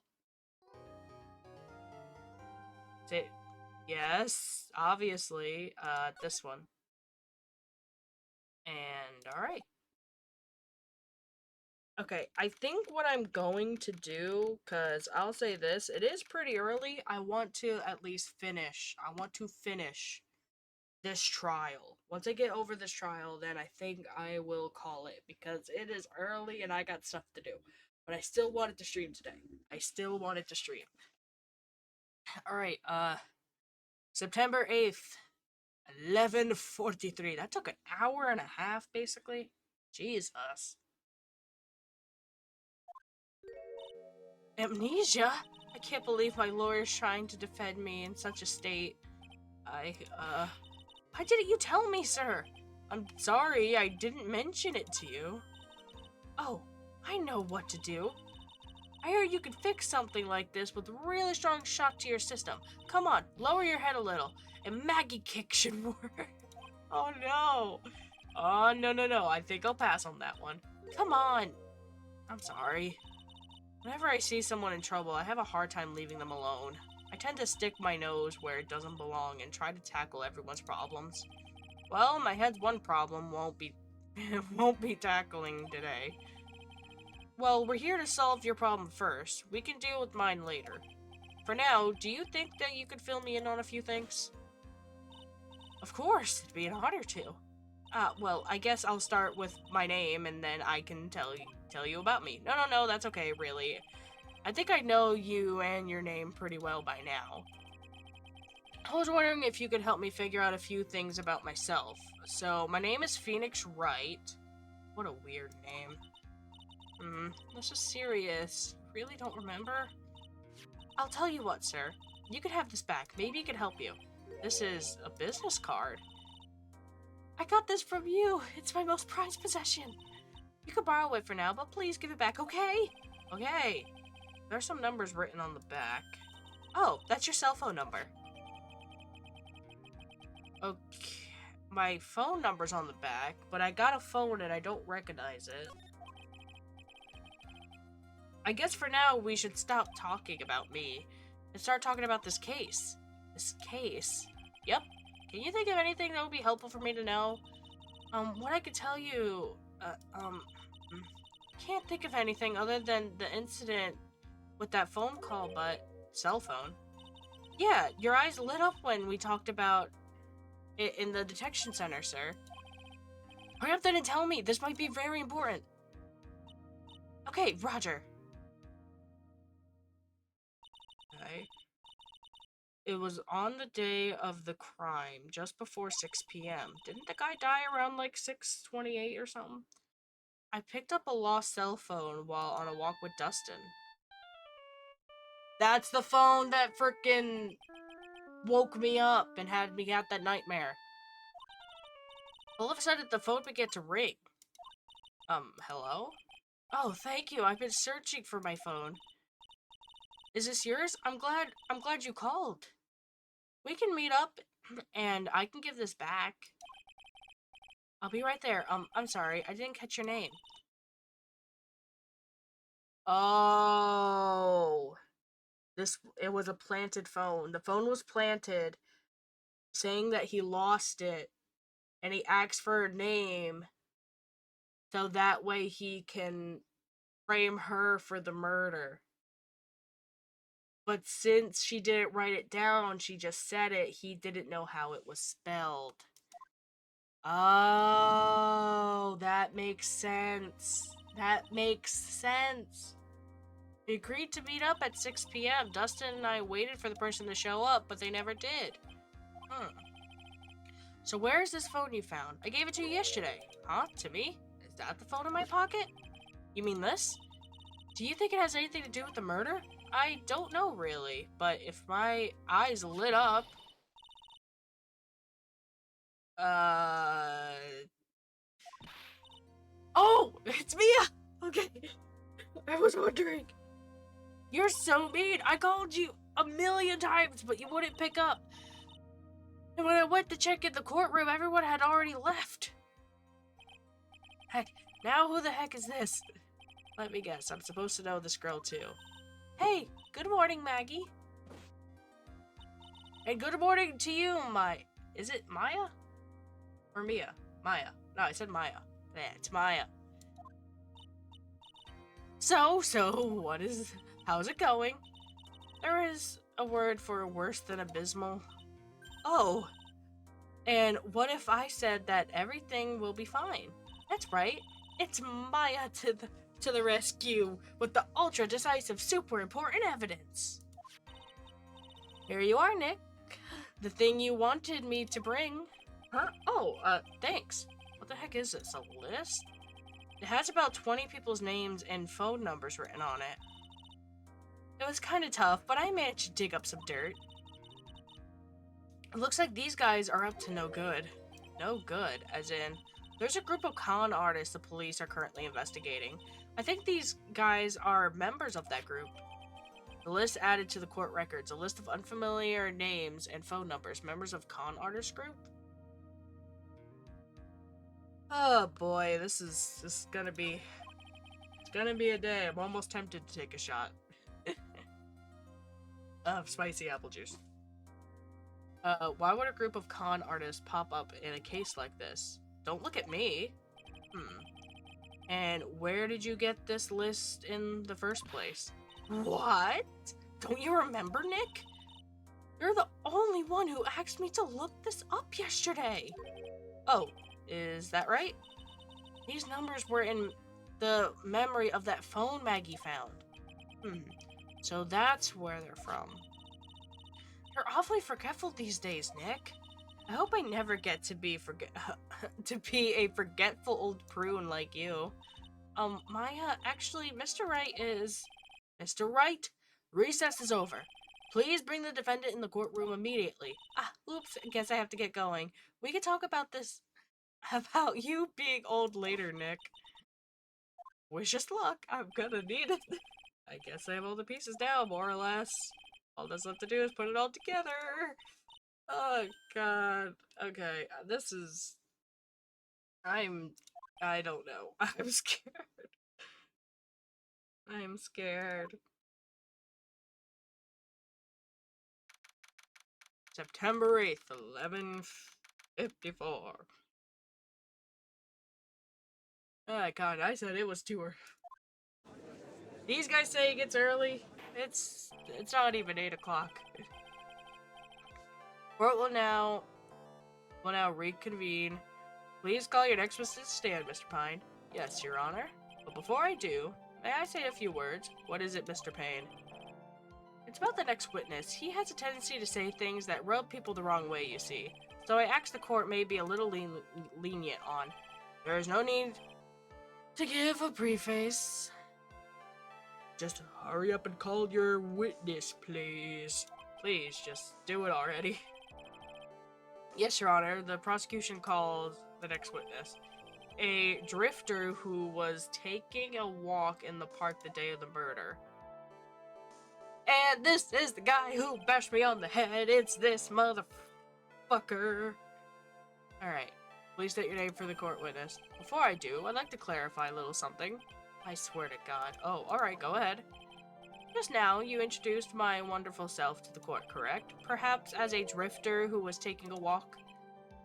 Yes, obviously, this one. And, alright. Okay, I think what I'm going to do, because I'll say this, it is pretty early, I want to at least finish. I want to finish this trial. Once I get over this trial, then I think I will call it, because it is early and I got stuff to do. But I still wanted to stream today. I still wanted to stream. Alright, September 8th, 11:43. That took an hour and a half, basically. Jesus. Amnesia? I can't believe my lawyer's trying to defend me in such a state. Why didn't you tell me, sir? I'm sorry, I didn't mention it to you. Oh, I know what to do. I heard you could fix something like this with a really strong shock to your system. Come on, lower your head a little, and Maggie kick should work. Oh no. Oh, no. I think I'll pass on that one. Come on. I'm sorry. Whenever I see someone in trouble, I have a hard time leaving them alone. I tend to stick my nose where it doesn't belong and try to tackle everyone's problems. Well, my head's one problem won't be tackling today. Well, we're here to solve your problem first. We can deal with mine later. For now, do you think that you could fill me in on a few things? Of course, it'd be an honor to. Well, I guess I'll start with my name and then I can tell you about me. No, that's okay, really. I think I know you and your name pretty well by now. I was wondering if you could help me figure out a few things about myself. So, my name is Phoenix Wright. What a weird name. This is serious. Really don't remember? I'll tell you what, sir. You could have this back. Maybe it could help you. This is a business card. I got this from you. It's my most prized possession. You could borrow it for now, but please give it back, okay? Okay. There's some numbers written on the back. Oh, that's your cell phone number. Okay. My phone number's on the back, but I got a phone and I don't recognize it. I guess for now, we should stop talking about me and start talking about this case. This case? Yep. Can you think of anything that would be helpful for me to know? What I could tell you, can't think of anything other than the incident with that phone call, but cell phone. Yeah, your eyes lit up when we talked about it in the detection center, sir. Hurry up then and tell me. This might be very important. Okay, Roger. Okay. It was on the day of the crime, just before 6 p.m. Didn't the guy die around like 6:28 or something? I picked up a lost cell phone while on a walk with Dustin. That's the phone that frickin' woke me up and had me have that nightmare. All of a sudden, the phone began to ring. Hello? Oh, thank you. I've been searching for my phone. Is this yours? I'm glad you called. We can meet up, and I can give this back. I'll be right there. I'm sorry. I didn't catch your name. Oh. It was a planted phone. The phone was planted, saying that he lost it, and he asked for a name, so that way he can frame her for the murder. But since she didn't write it down, she just said it, he didn't know how it was spelled. Oh, that makes sense. That makes sense. We agreed to meet up at 6 p.m. Dustin and I waited for the person to show up, but they never did. So where is this phone you found? I gave it to you yesterday. Huh? To me? Is that the phone in my pocket? You mean this? Do you think it has anything to do with the murder? I don't know, really. But if my eyes lit up... Oh! It's Mia! Okay. I was wondering. You're so mean. I called you a million times, but you wouldn't pick up. And when I went to check in the courtroom, everyone had already left. Heck, now who the heck is this? Let me guess, I'm supposed to know this girl too. Hey, good morning, Maggie. And good morning to you, Is it Maya? Or Mia? Maya. No, I said Maya. Yeah, it's Maya. So, how's it going? There is a word for worse than abysmal. Oh. And what if I said that everything will be fine? That's right. It's Maya to the rescue with the ultra decisive super important evidence. Here you are, Nick. The thing you wanted me to bring. Huh? Oh, thanks. What the heck is this? A list? It has about 20 people's names and phone numbers written on it. It was kind of tough, but I managed to dig up some dirt. It looks like these guys are up to no good. No good, as in, there's a group of con artists the police are currently investigating. I think these guys are members of that group. The list added to the court records, a list of unfamiliar names and phone numbers, members of con artist group. Oh boy, this is gonna be a day. I'm almost tempted to take a shot of spicy apple juice. Why would a group of con artists pop up in a case like this? Don't look at me. And where did you get this list in the first place? What? Don't you remember, Nick? You're the only one who asked me to look this up yesterday. Oh, is that right? These numbers were in the memory of that phone Maggie found. So that's where they're from. You're awfully forgetful these days, Nick. I hope I never get to be a forgetful old prune like you. Maya, actually, Mr. Wright is... Mr. Wright, recess is over. Please bring the defendant in the courtroom immediately. Oops, I guess I have to get going. We can talk about you being old later, Nick. Wish us luck. I'm gonna need it. I guess I have all the pieces now, more or less. All that's left to do is put it all together. Oh, God. Okay, this is... I don't know. I'm scared. I'm scared. September 8th, 11:54. Oh, God, I said it was 2 early. These guys say it gets early. It's not even 8 o'clock. Court will now reconvene. Please call your next witness to stand, Mr. Pine. Yes, Your Honor. But before I do, may I say a few words? What is it, Mr. Payne? It's about the next witness. He has a tendency to say things that rub people the wrong way, you see. So I asked the court may be a little lenient on. There is no need to give a preface. Just hurry up and call your witness, please. Please, just do it already. Yes, Your Honor. The prosecution calls the next witness. A drifter who was taking a walk in the park the day of the murder. And this is the guy who bashed me on the head. It's this motherfucker. Alright. Please state your name for the court witness. Before I do, I'd like to clarify a little something. I swear to God. Oh, alright, go ahead. Just now, you introduced my wonderful self to the court, correct? Perhaps as a drifter who was taking a walk?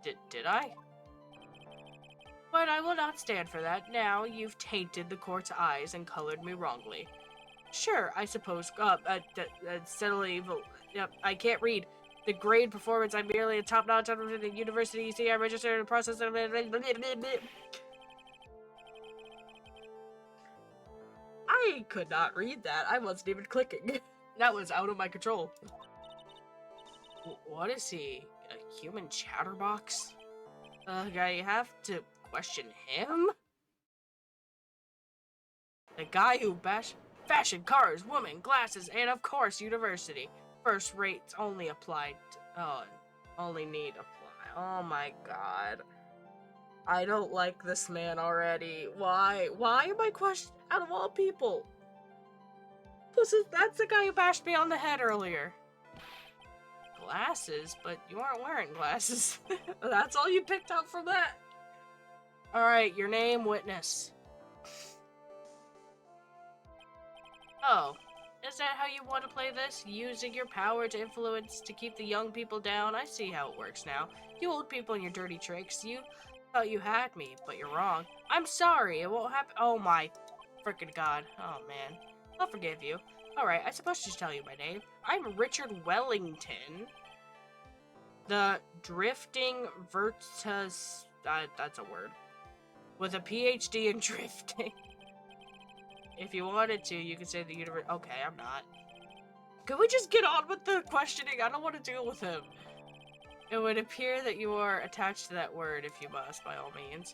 Did I? But I will not stand for that. Now, you've tainted the court's eyes and colored me wrongly. Sure, I suppose, steadily, yep, I can't read. The grade performance, I'm merely a top-notch at the university, you see, I registered in the process of... I could not read that. I wasn't even clicking. That was out of my control. What is he? A human chatterbox? I have to question him? The guy who bashed fashion, cars, women, glasses, and of course, university. First rates only applied. Only need apply. Oh my God. I don't like this man already. Why? Why am I questioned out of all people? That's the guy who bashed me on the head earlier. Glasses? But you aren't wearing glasses. That's all you picked up from that? Alright, your name, witness. Oh, is that how you want to play this? Using your power to influence to keep the young people down? I see how it works now. You old people and your dirty tricks. You thought you had me, but you're wrong. I'm sorry, it won't happen. Oh my frickin' God. Oh man. I'll forgive you. Alright, I suppose I should tell you my name. I'm Richard Wellington. The Drifting Virtus... that's a word. With a PhD in drifting. If you wanted to, you could say the universe. Okay, I'm not. Can we just get on with the questioning? I don't want to deal with him. It would appear that you are attached to that word if you must, by all means.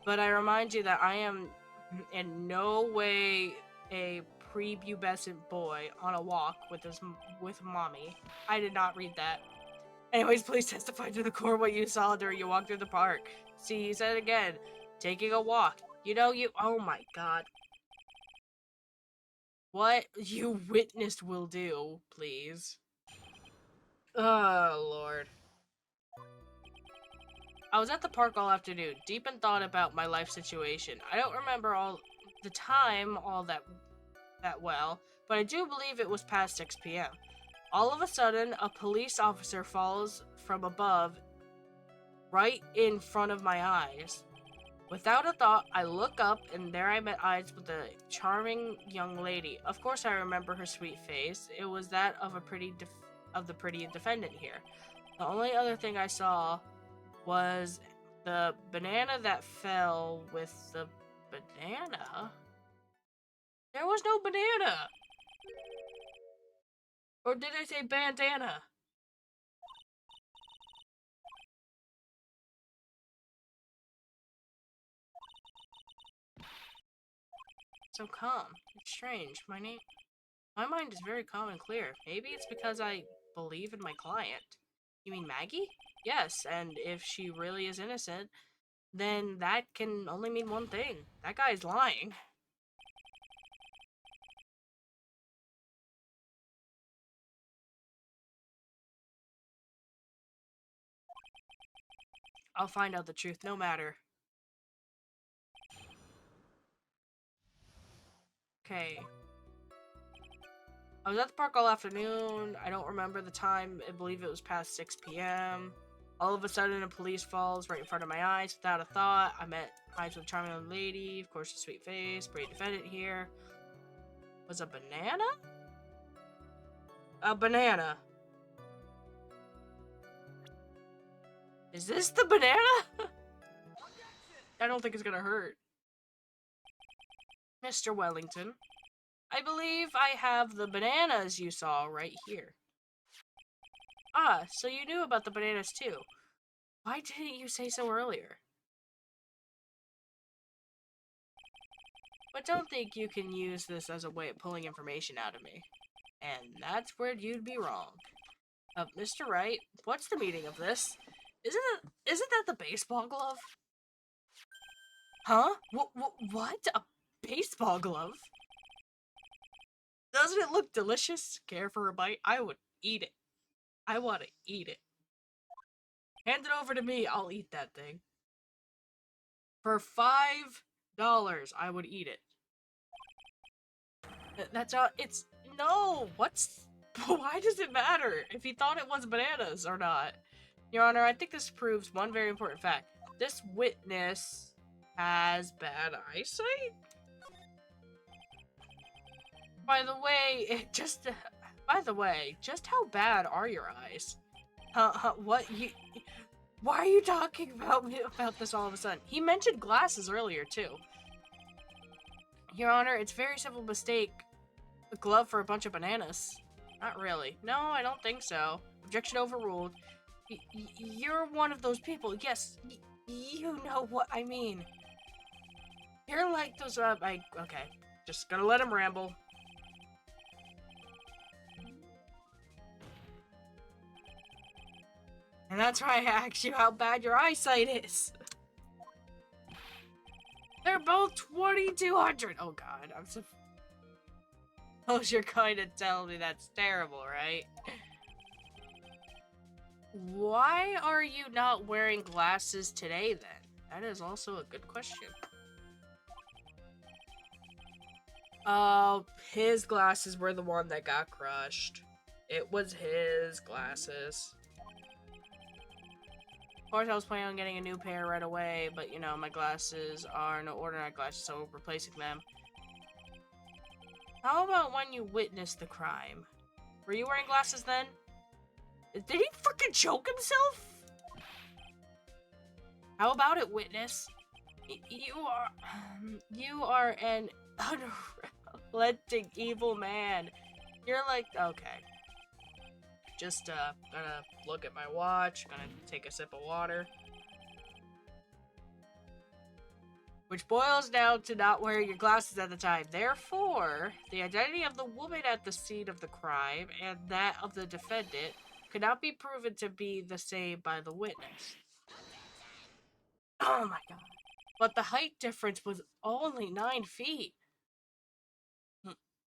But I remind you that I am in no way a prepubescent boy on a walk with mommy. I did not read that. Anyways, please testify to the court what you saw during your walk through the park. See, he said it again. Taking a walk. You know, oh my god. What you witnessed will do, please. Oh, Lord. I was at the park all afternoon, deep in thought about my life situation. I don't remember all the time all that well, but I do believe it was past 6 p.m. All of a sudden, a police officer falls from above right in front of my eyes. Without a thought, I look up, and there I met eyes with a charming young lady. Of course, I remember her sweet face. It was that of the pretty defendant here. The only other thing I saw was the banana that fell with the banana. There was no banana. Or did I say bandana? So calm. It's strange. My mind is very calm and clear. Maybe it's because I believe in my client. You mean Maggie? Yes, and if she really is innocent, then that can only mean one thing. That guy's lying. I'll find out the truth no matter. Okay. I was at the park all afternoon. I don't remember the time. I believe it was past 6 p.m. All of a sudden, a police falls right in front of my eyes without a thought. I met eyes with a charming young lady. Of course, a sweet face. Great defendant here. Was a banana? A banana. Is this the banana? I don't think it's gonna hurt. Mr. Wellington, I believe I have the bananas you saw right here. Ah, so you knew about the bananas too. Why didn't you say so earlier? But don't think you can use this as a way of pulling information out of me. And that's where you'd be wrong. Mr. Wright, what's the meaning of this? Isn't that the baseball glove? Huh? What? A baseball glove? Doesn't it look delicious? Care for a bite? I would eat it. I want to eat it. Hand it over to me. I'll eat that thing. For $5, I would eat it. That's all. It's no. Why does it matter if he thought it was bananas or not? Your Honor, I think this proves one very important fact. This witness has bad eyesight. By the way, just how bad are your eyes? Why are you talking about this all of a sudden? He mentioned glasses earlier too. Your Honor, it's a very simple mistake. A glove for a bunch of bananas. Not really. No, I don't think so. Objection overruled. You're one of those people. Yes, you know what I mean. You're like those, okay. Just gonna let him ramble. And that's why I asked you how bad your eyesight is. They're both 2200. Oh god, I'm so... Oh, you're kind of telling me that's terrible, right? Why are you not wearing glasses today, then? That is also a good question. His glasses were the one that got crushed. It was his glasses. Of course, I was planning on getting a new pair right away, but, you know, my glasses are no ordinary glasses, so replacing them. How about when you witnessed the crime? Were you wearing glasses then? Did he freaking choke himself? How about it, witness? You are an unrelenting evil man. You're like, okay. Just, gonna look at my watch, gonna take a sip of water. Which boils down to not wearing your glasses at the time. Therefore, the identity of the woman at the scene of the crime and that of the defendant could not be proven to be the same by the witness. Oh my god. But the height difference was only 9 feet.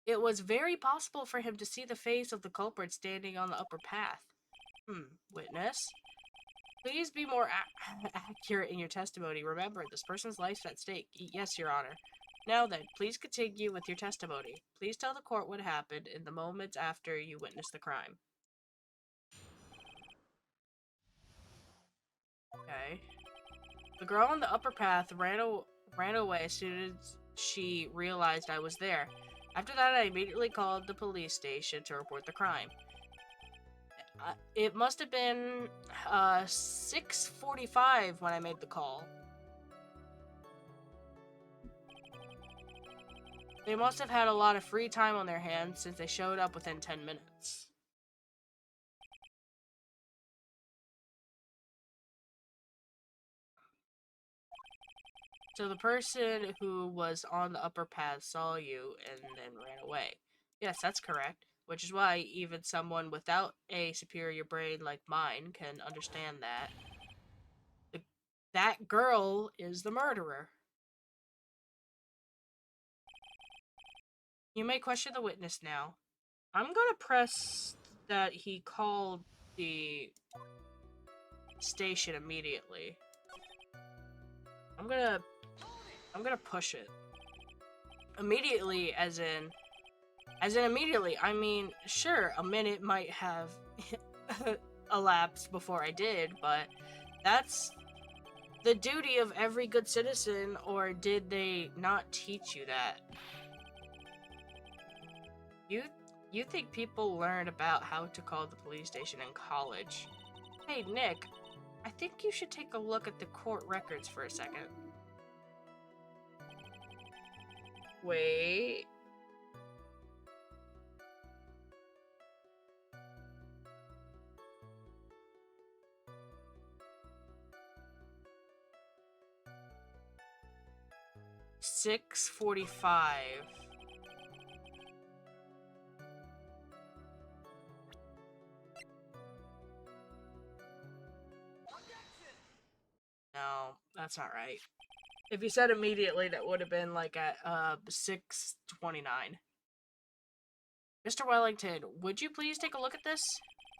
It was very possible for him to see the face of the culprit standing on the upper path. Witness? Please be more accurate in your testimony. Remember, this person's life's at stake. Yes, Your Honor. Now then, please continue with your testimony. Please tell the court what happened in the moments after you witnessed the crime. Okay. The girl on the upper path ran away as soon as she realized I was there. After that, I immediately called the police station to report the crime. It must have been 6:45 when I made the call. They must have had a lot of free time on their hands since they showed up within 10 minutes. So the person who was on the upper path saw you and then ran away. Yes, that's correct. Which is why even someone without a superior brain like mine can understand that. That girl is the murderer. You may question the witness now. I'm gonna press that he called the station immediately. I'm gonna push it. Immediately, as in immediately, I mean, sure, a minute might have elapsed before I did, but that's the duty of every good citizen, or did they not teach you that? You think people learn about how to call the police station in college? Hey, Nick, I think you should take a look at the court records for a second. Wait. $6:45. No, that's not right. If you said immediately, that would have been like at 6:29. Mr. Wellington, would you please take a look at this?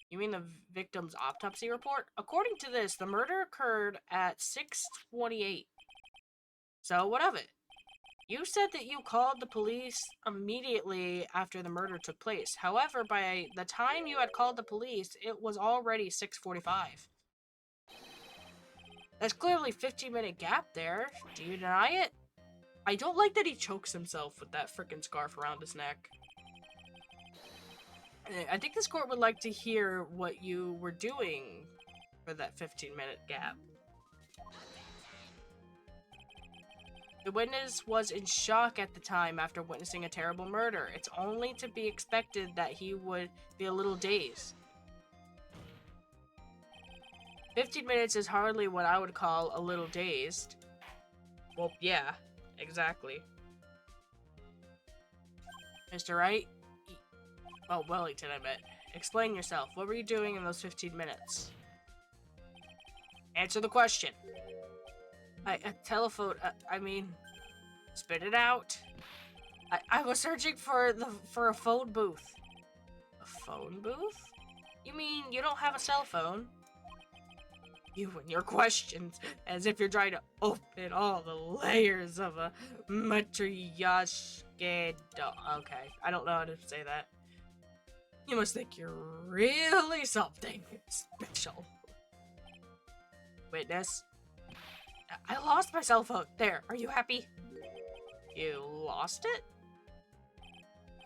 You mean the victim's autopsy report? According to this, the murder occurred at 6:28. So what of it? You said that you called the police immediately after the murder took place. However, by the time you had called the police, it was already 6:45. There's clearly a 15-minute gap there. Do you deny it? I don't like that he chokes himself with that frickin' scarf around his neck. I think this court would like to hear what you were doing for that 15-minute gap. The witness was in shock at the time after witnessing a terrible murder. It's only to be expected that he would be a little dazed. 15 minutes is hardly what I would call a little dazed. Well, yeah, exactly. Mr. Wright? Oh, Wellington, I meant. Explain yourself. What were you doing in those 15 minutes? Answer the question. Spit it out. I was searching for a phone booth. A phone booth? You mean you don't have a cell phone? You and your questions, as if you're trying to open all the layers of a matryoshka doll. Okay, I don't know how to say that. You must think you're really something special. Witness? I lost my cell phone. There, are you happy? You lost it?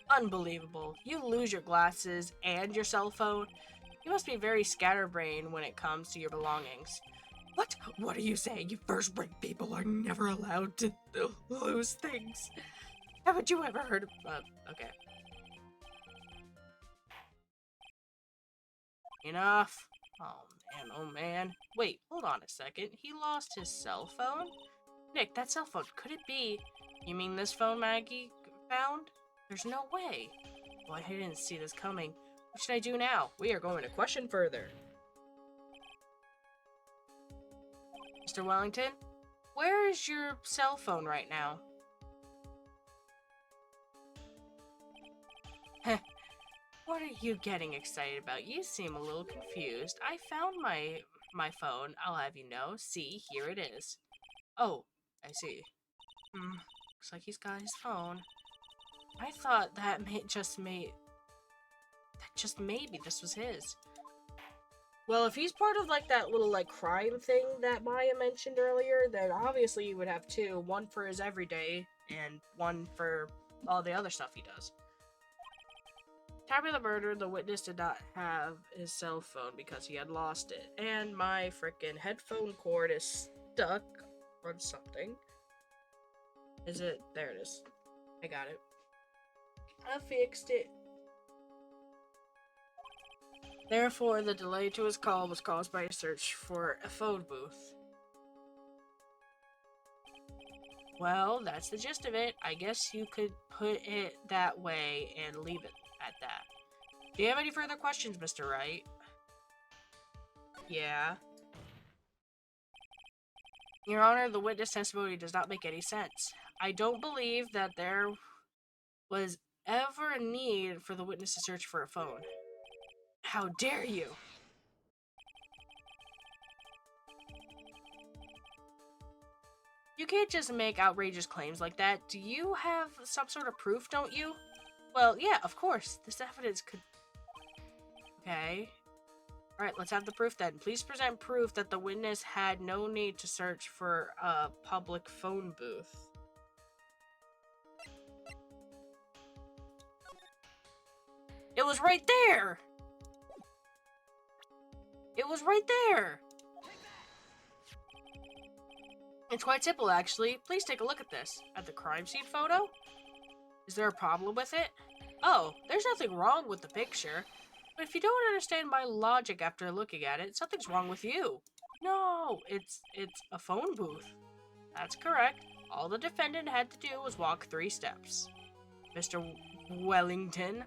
Unbelievable. You lose your glasses and your cell phone? You must be very scatterbrained when it comes to your belongings. What? What are you saying? You first-rate people are never allowed to lose things. Haven't you ever heard of... okay. Enough. Oh man. Wait, hold on a second. He lost his cell phone? Nick, that cell phone, could it be... You mean this phone Maggie found? There's no way. Boy, I didn't see this coming. What should I do now? We are going to question further. Mr. Wellington, where is your cell phone right now? Heh. What are you getting excited about? You seem a little confused. I found my phone, I'll have you know. See, here it is. Oh, I see. Looks like he's got his phone. I thought that just maybe this was his. Well, if he's part of like that little like crime thing that Maya mentioned earlier, then obviously you would have two. One for his everyday and one for all the other stuff he does. Time of the murder, the witness did not have his cell phone because he had lost it. And my frickin' headphone cord is stuck on something. Is it? There it is. I got it. I fixed it. Therefore, the delay to his call was caused by a search for a phone booth. Well, that's the gist of it. I guess you could put it that way and leave it at that. Do you have any further questions, Mr. Wright? Yeah. Your Honor, the witness testimony does not make any sense. I don't believe that there was ever a need for the witness to search for a phone. How dare you! You can't just make outrageous claims like that. Do you have some sort of proof, don't you? Well, yeah, of course. This evidence could... Okay. Alright, let's have the proof then. Please present proof that the witness had no need to search for a public phone booth. It was right there! It was right there! It's quite simple, actually. Please take a look at this. At the crime scene photo? Is there a problem with it? Oh, there's nothing wrong with the picture. But if you don't understand my logic after looking at it, something's wrong with you. No, it's a phone booth. That's correct. All the defendant had to do was walk 3 steps. Mr. Wellington,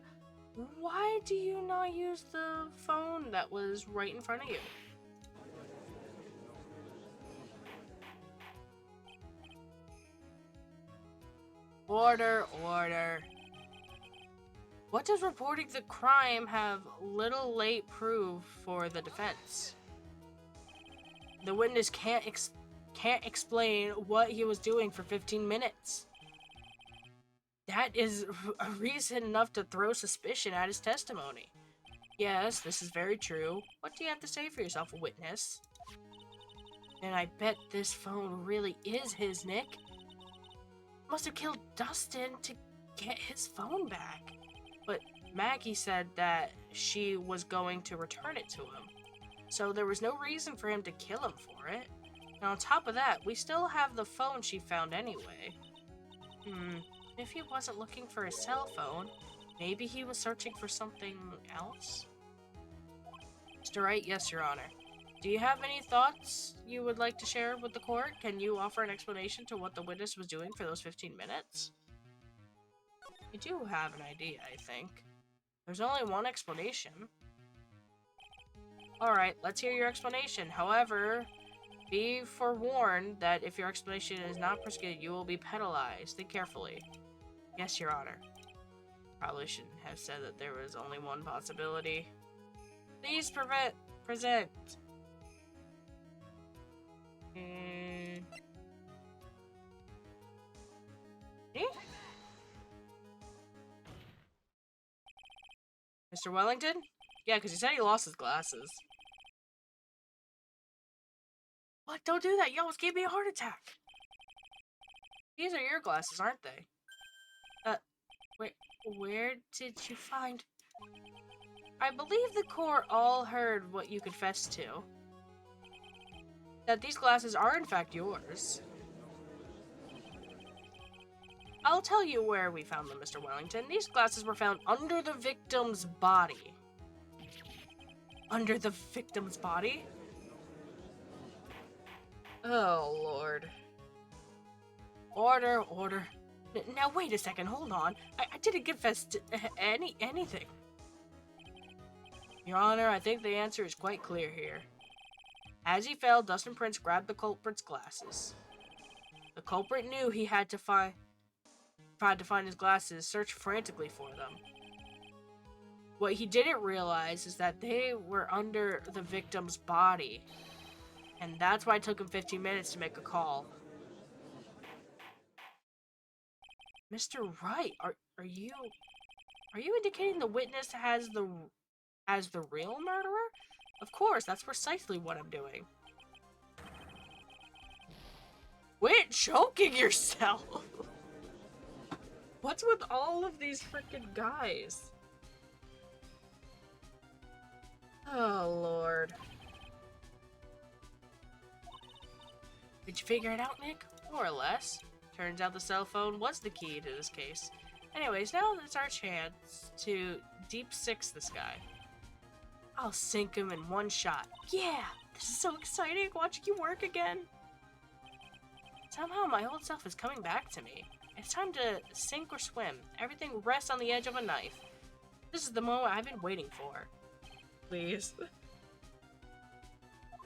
why do you not use the phone that was right in front of you? Order, order. What does reporting the crime have little late proof for the defense? The witness can't explain what he was doing for 15 minutes. That is a reason enough to throw suspicion at his testimony. Yes, this is very true. What do you have to say for yourself, witness? And I bet this phone really is his, Nick. Must have killed Dustin to get his phone back. But Maggie said that she was going to return it to him. So there was no reason for him to kill him for it. And on top of that, we still have the phone she found anyway. If he wasn't looking for a cell phone, maybe he was searching for something else? Mr. Wright, yes, Your Honor. Do you have any thoughts you would like to share with the court? Can you offer an explanation to what the witness was doing for those 15 minutes? I do have an idea, I think. There's only one explanation. Alright, let's hear your explanation. However, be forewarned that if your explanation is not prosecuted, you will be penalized. Think carefully. Yes, Your Honor. Probably shouldn't have said that there was only one possibility. Please present. Mr. Wellington? Yeah, because he said he lost his glasses. What? Don't do that! You almost gave me a heart attack! These are your glasses, aren't they? Where did you find... I believe the court all heard what you confessed to. That these glasses are in fact yours. I'll tell you where we found them, Mr. Wellington. These glasses were found under the victim's body. Under the victim's body? Oh, Lord. Order, order. Now, wait a second, hold on. I didn't confess to anything. Your Honor, I think the answer is quite clear here. As he fell, Dustin Prince grabbed the culprit's glasses. The culprit knew he had to tried to find his glasses, searched frantically for them. What he didn't realize is that they were under the victim's body. And that's why it took him 15 minutes to make a call. Mr. Wright, are you indicating the witness as the real murderer? Of course, that's precisely what I'm doing. Quit choking yourself! What's with all of these freaking guys? Oh, Lord. Did you figure it out, Nick? More or less. Turns out the cell phone was the key to this case. Anyways, now it's our chance to deep six this guy. I'll sink him in one shot. Yeah! This is so exciting watching you work again. Somehow my old self is coming back to me. It's time to sink or swim. Everything rests on the edge of a knife. This is the moment I've been waiting for. Please.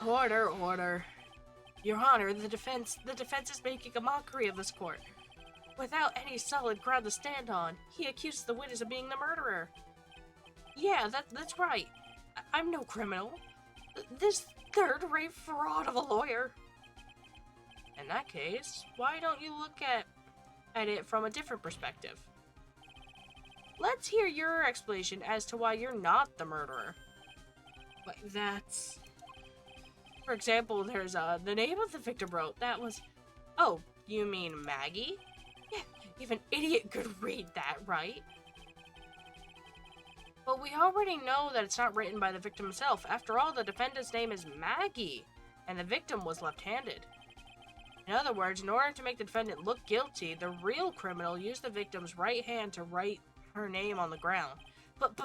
Order, order. Your Honor, the defense is making a mockery of this court. Without any solid ground to stand on, he accuses the witness of being the murderer. Yeah, that's right. I'm no criminal. This third-rate fraud of a lawyer. In that case, why don't you look at it from a different perspective? Let's hear your explanation as to why you're not the murderer. But that's... For example, there's the name of the victim wrote. That was... Oh, you mean Maggie? Yeah, even an idiot could read that, right? But we already know that it's not written by the victim himself. After all, the defendant's name is Maggie, and the victim was left-handed. In other words, in order to make the defendant look guilty, the real criminal used the victim's right hand to write her name on the ground. But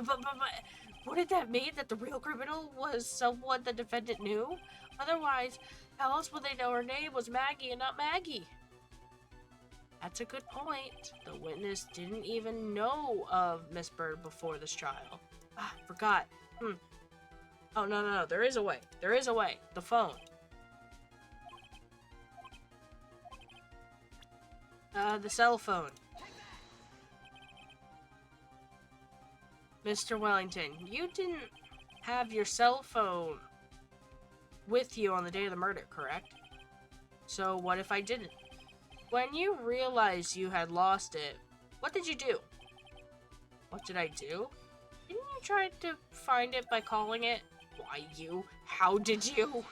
wouldn't that mean that the real criminal was someone the defendant knew? Otherwise, how else would they know her name was Maggie and not Maggie? That's a good point. The witness didn't even know of Miss Bird before this trial. Ah, forgot. Oh, no. There is a way. There is a way. The phone. The cell phone. Mr. Wellington, you didn't have your cell phone with you on the day of the murder, correct? So what if I didn't? When you realized you had lost it, what did you do? What did I do? Didn't you try to find it by calling it? Why, you? How did you?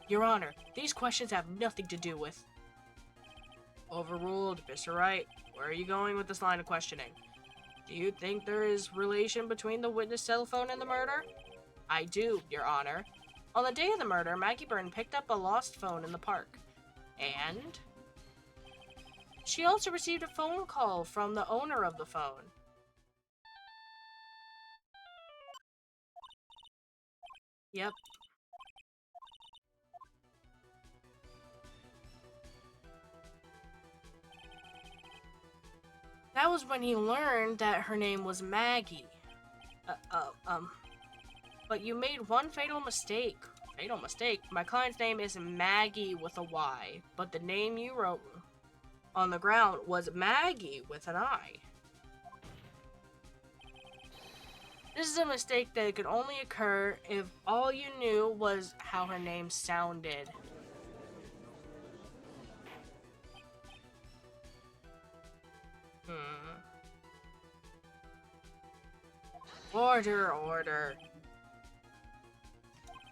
Your Honor, these questions have nothing to do with... Overruled, Mr. Wright. Where are you going with this line of questioning? Do you think there is relation between the witness' cell phone and the murder? I do, Your Honor. On the day of the murder, Maggie Byrne picked up a lost phone in the park. And she also received a phone call from the owner of the phone. Yep. That was when he learned that her name was Maggie. But you made one fatal mistake. Fatal mistake? My client's name is Maggie with a Y, but the name you wrote on the ground was Maggie with an I. This is a mistake that could only occur if all you knew was how her name sounded. Order, order.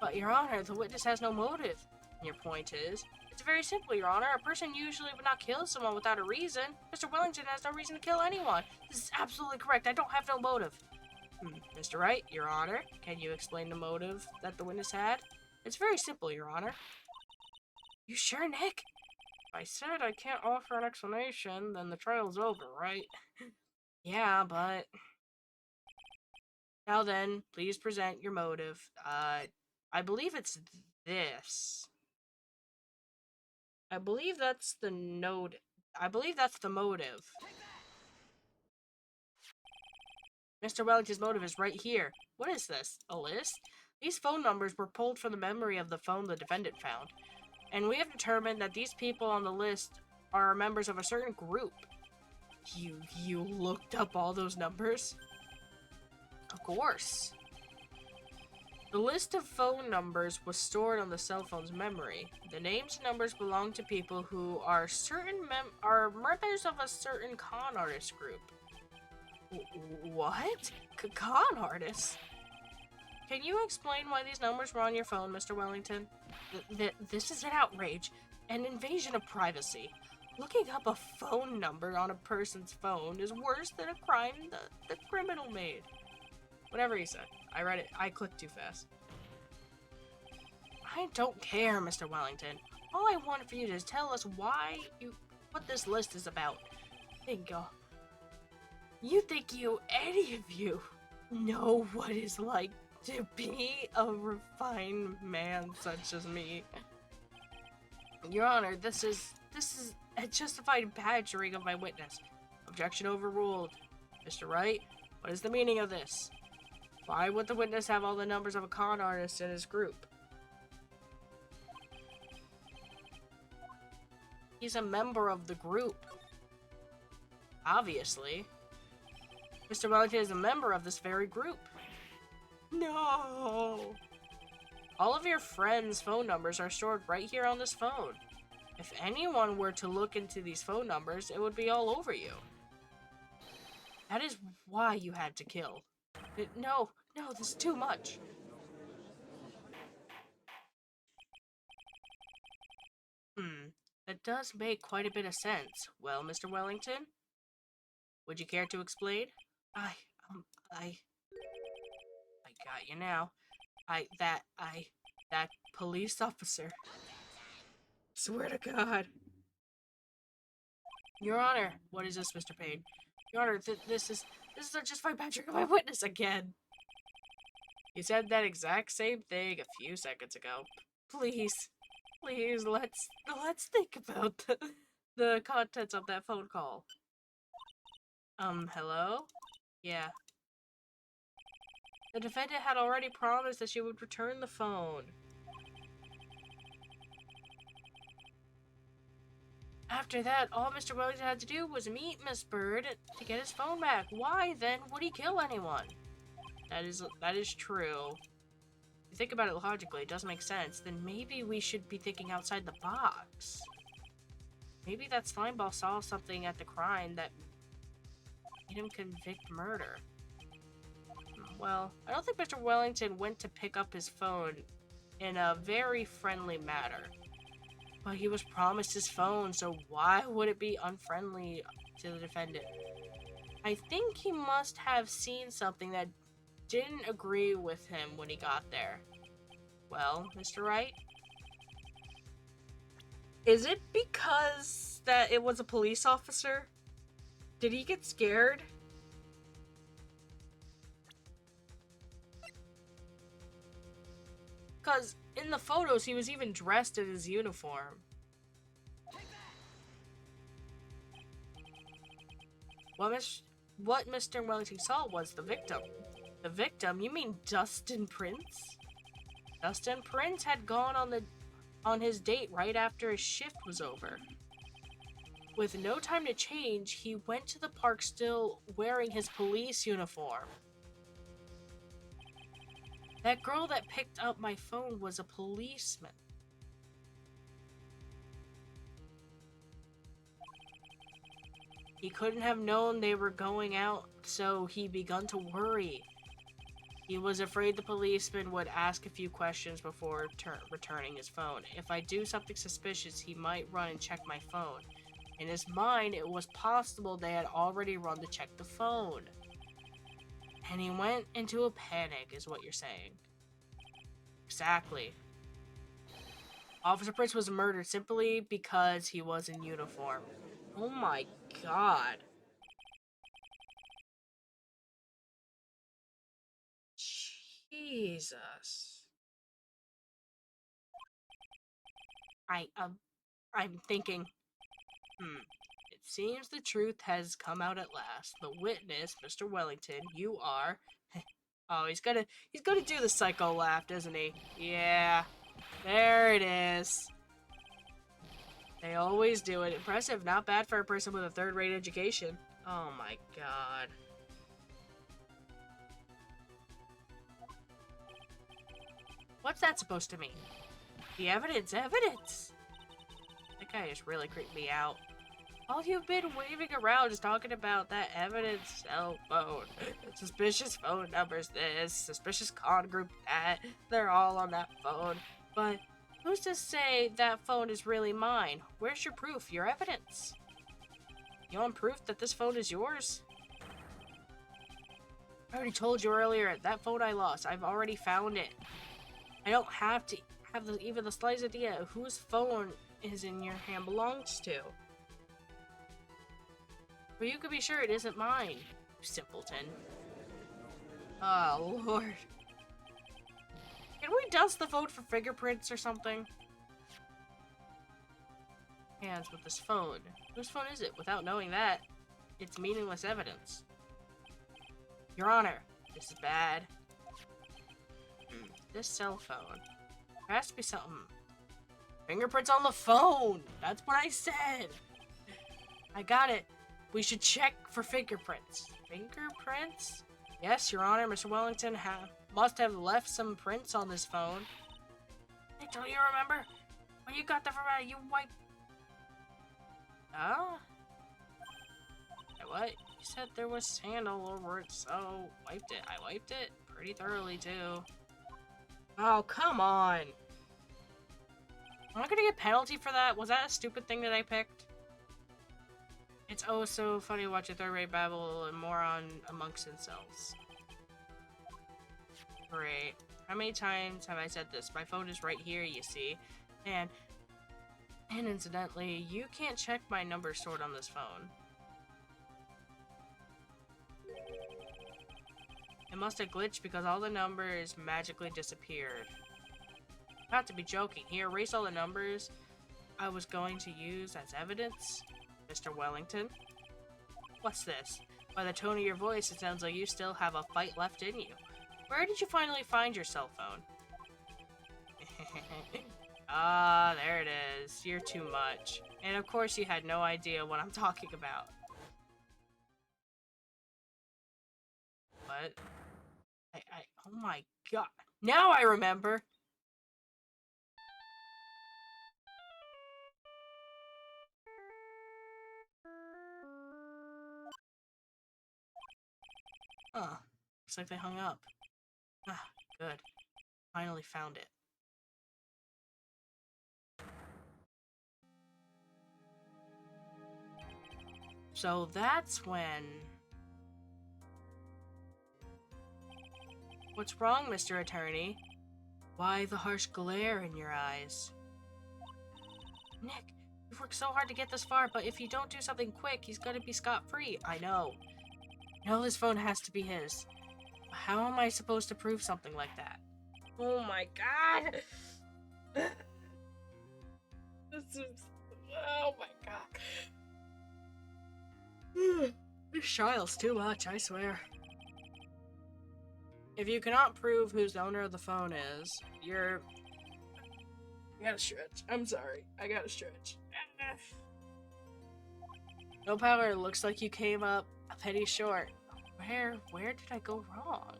But, Your Honor, the witness has no motive. Your point is? It's very simple, Your Honor. A person usually would not kill someone without a reason. Mr. Wellington has no reason to kill anyone. This is absolutely correct. I don't have no motive. Mr. Wright, Your Honor, can you explain the motive that the witness had? It's very simple, Your Honor. You sure, Nick? If I said I can't offer an explanation, then the trial's over, right? Yeah, but... Now then, please present your motive. I believe it's this. I believe that's the note. I believe that's the motive. Mr. Wellington's motive is right here. What is this? A list? These phone numbers were pulled from the memory of the phone the defendant found, and we have determined that these people on the list are members of a certain group. You looked up all those numbers? Of course. The list of phone numbers was stored on the cell phone's memory. The names and numbers belong to people who are are members of a certain con artist group. What? Con artists? Can you explain why these numbers were on your phone, Mr. Wellington? This is an outrage, an invasion of privacy. Looking up a phone number on a person's phone is worse than a crime the criminal made. Whatever he said. I read it. I clicked too fast. I don't care, Mr. Wellington. All I want for you to tell us what this list is about. You think any of you, know what it's like to be a refined man such as me. Your Honor, this is a justified badgering of my witness. Objection overruled. Mr. Wright, what is the meaning of this? Why would the witness have all the numbers of a con artist in his group? He's a member of the group. Obviously. Mr. Wellington is a member of this very group. No! All of your friends' phone numbers are stored right here on this phone. If anyone were to look into these phone numbers, it would be all over you. That is why you had to kill. No, this is too much. That does make quite a bit of sense. Well, Mr. Wellington, would you care to explain? I got you now. That police officer. Swear to God. Your Honor, what is this, Mr. Payne? Your Honor, this is a justified badgering of my witness again. You said that exact same thing a few seconds ago. Please, let's think about the contents of that phone call. Hello? Yeah. The defendant had already promised that she would return the phone. After that, all Mr. Wellington had to do was meet Miss Bird to get his phone back. Why, then, would he kill anyone? That is true. If you think about it logically, it does make sense. Then maybe we should be thinking outside the box. Maybe that slimeball saw something at the crime that made him convict murder. Well, I don't think Mr. Wellington went to pick up his phone in a very friendly manner. But he was promised his phone, so why would it be unfriendly to the defendant? I think he must have seen something that didn't agree with him when he got there. Well, Mr. Wright? Is it because that it was a police officer? Did he get scared? Because in the photos, he was even dressed in his uniform. What Mr. Wellington saw was the victim. The victim? You mean Dustin Prince? Dustin Prince had gone on his date right after his shift was over. With no time to change, he went to the park still wearing his police uniform. That girl that picked up my phone was a policeman. He couldn't have known they were going out, so he begun to worry. He was afraid the policeman would ask a few questions before returning his phone. If I do something suspicious, he might run and check my phone. In his mind, it was possible they had already run to check the phone. And he went into a panic, is what you're saying. Exactly. Officer Prince was murdered simply because he was in uniform. Oh my God. Jesus. I'm thinking, seems the truth has come out at last. The witness, Mr. Wellington, you are... Oh, he's gonna do the psycho laugh, doesn't he? Yeah, there it is. They always do it. Impressive, not bad for a person with a third-rate education. Oh my god. What's that supposed to mean? The evidence, evidence! That guy just really creeped me out. All you've been waving around is talking about that evidence cell phone. Suspicious phone numbers this, suspicious con group that. They're all on that phone. But who's to say that phone is really mine? Where's your proof, your evidence? You want proof that this phone is yours? I already told you earlier, that phone I lost. I've already found it. I don't have to have even the slightest idea of whose phone is in your hand belongs to. But you can be sure it isn't mine, you simpleton. Oh, Lord. Can we dust the phone for fingerprints or something? Hands with this phone. Whose phone is it? Without knowing that, it's meaningless evidence. Your Honor, this is bad. This cell phone. There has to be something. Fingerprints on the phone! That's what I said! I got it. We should check for fingerprints. Fingerprints? Yes, Your Honor, Mr. Wellington must have left some prints on this phone. Hey, don't you remember? When you got the from you wiped... Huh? What? You said there was sand all over it, so wiped it. I wiped it pretty thoroughly, too. Oh, come on! Am I gonna get a penalty for that? Was that a stupid thing that I picked? It's oh so funny to watch a third-rate babble and moron amongst themselves. Great. How many times have I said this? My phone is right here, you see. And incidentally, you can't check my number stored on this phone. It must have glitched because all the numbers magically disappeared. Not to be joking. He erased all the numbers I was going to use as evidence. Mr. Wellington? What's this? By the tone of your voice, it sounds like you still have a fight left in you. Where did you finally find your cell phone? Ah, there it is. You're too much. And of course you had no idea what I'm talking about. What? Oh my god. Now I remember! Huh. Looks like they hung up. Ah, good. Finally found it. So that's when... What's wrong, Mr. Attorney? Why the harsh glare in your eyes? Nick, you've worked so hard to get this far, but if you don't do something quick, he's gonna be scot-free. I know. I know this phone has to be his. How am I supposed to prove something like that? Oh my god! This is... Oh my god. This trial's too much, I swear. If you cannot prove whose owner of the phone is, you're... I gotta stretch. I'm sorry. I gotta stretch. No power, looks like you came up a penny short. Where did I go wrong?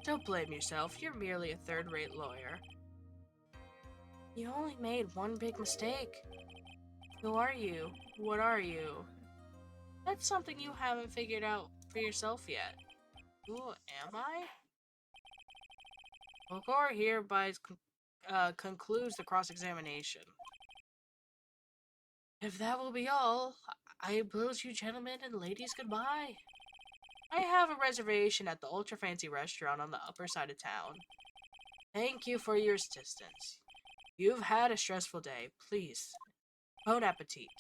Don't blame yourself, you're merely a third-rate lawyer. You only made one big mistake. Who are you? What are you? That's something you haven't figured out for yourself yet. Who am I? The court hereby concludes the cross-examination. If that will be all, I bid you gentlemen and ladies goodbye. I have a reservation at the ultra-fancy restaurant on the upper side of town. Thank you for your assistance. You've had a stressful day. Please, bon appetit.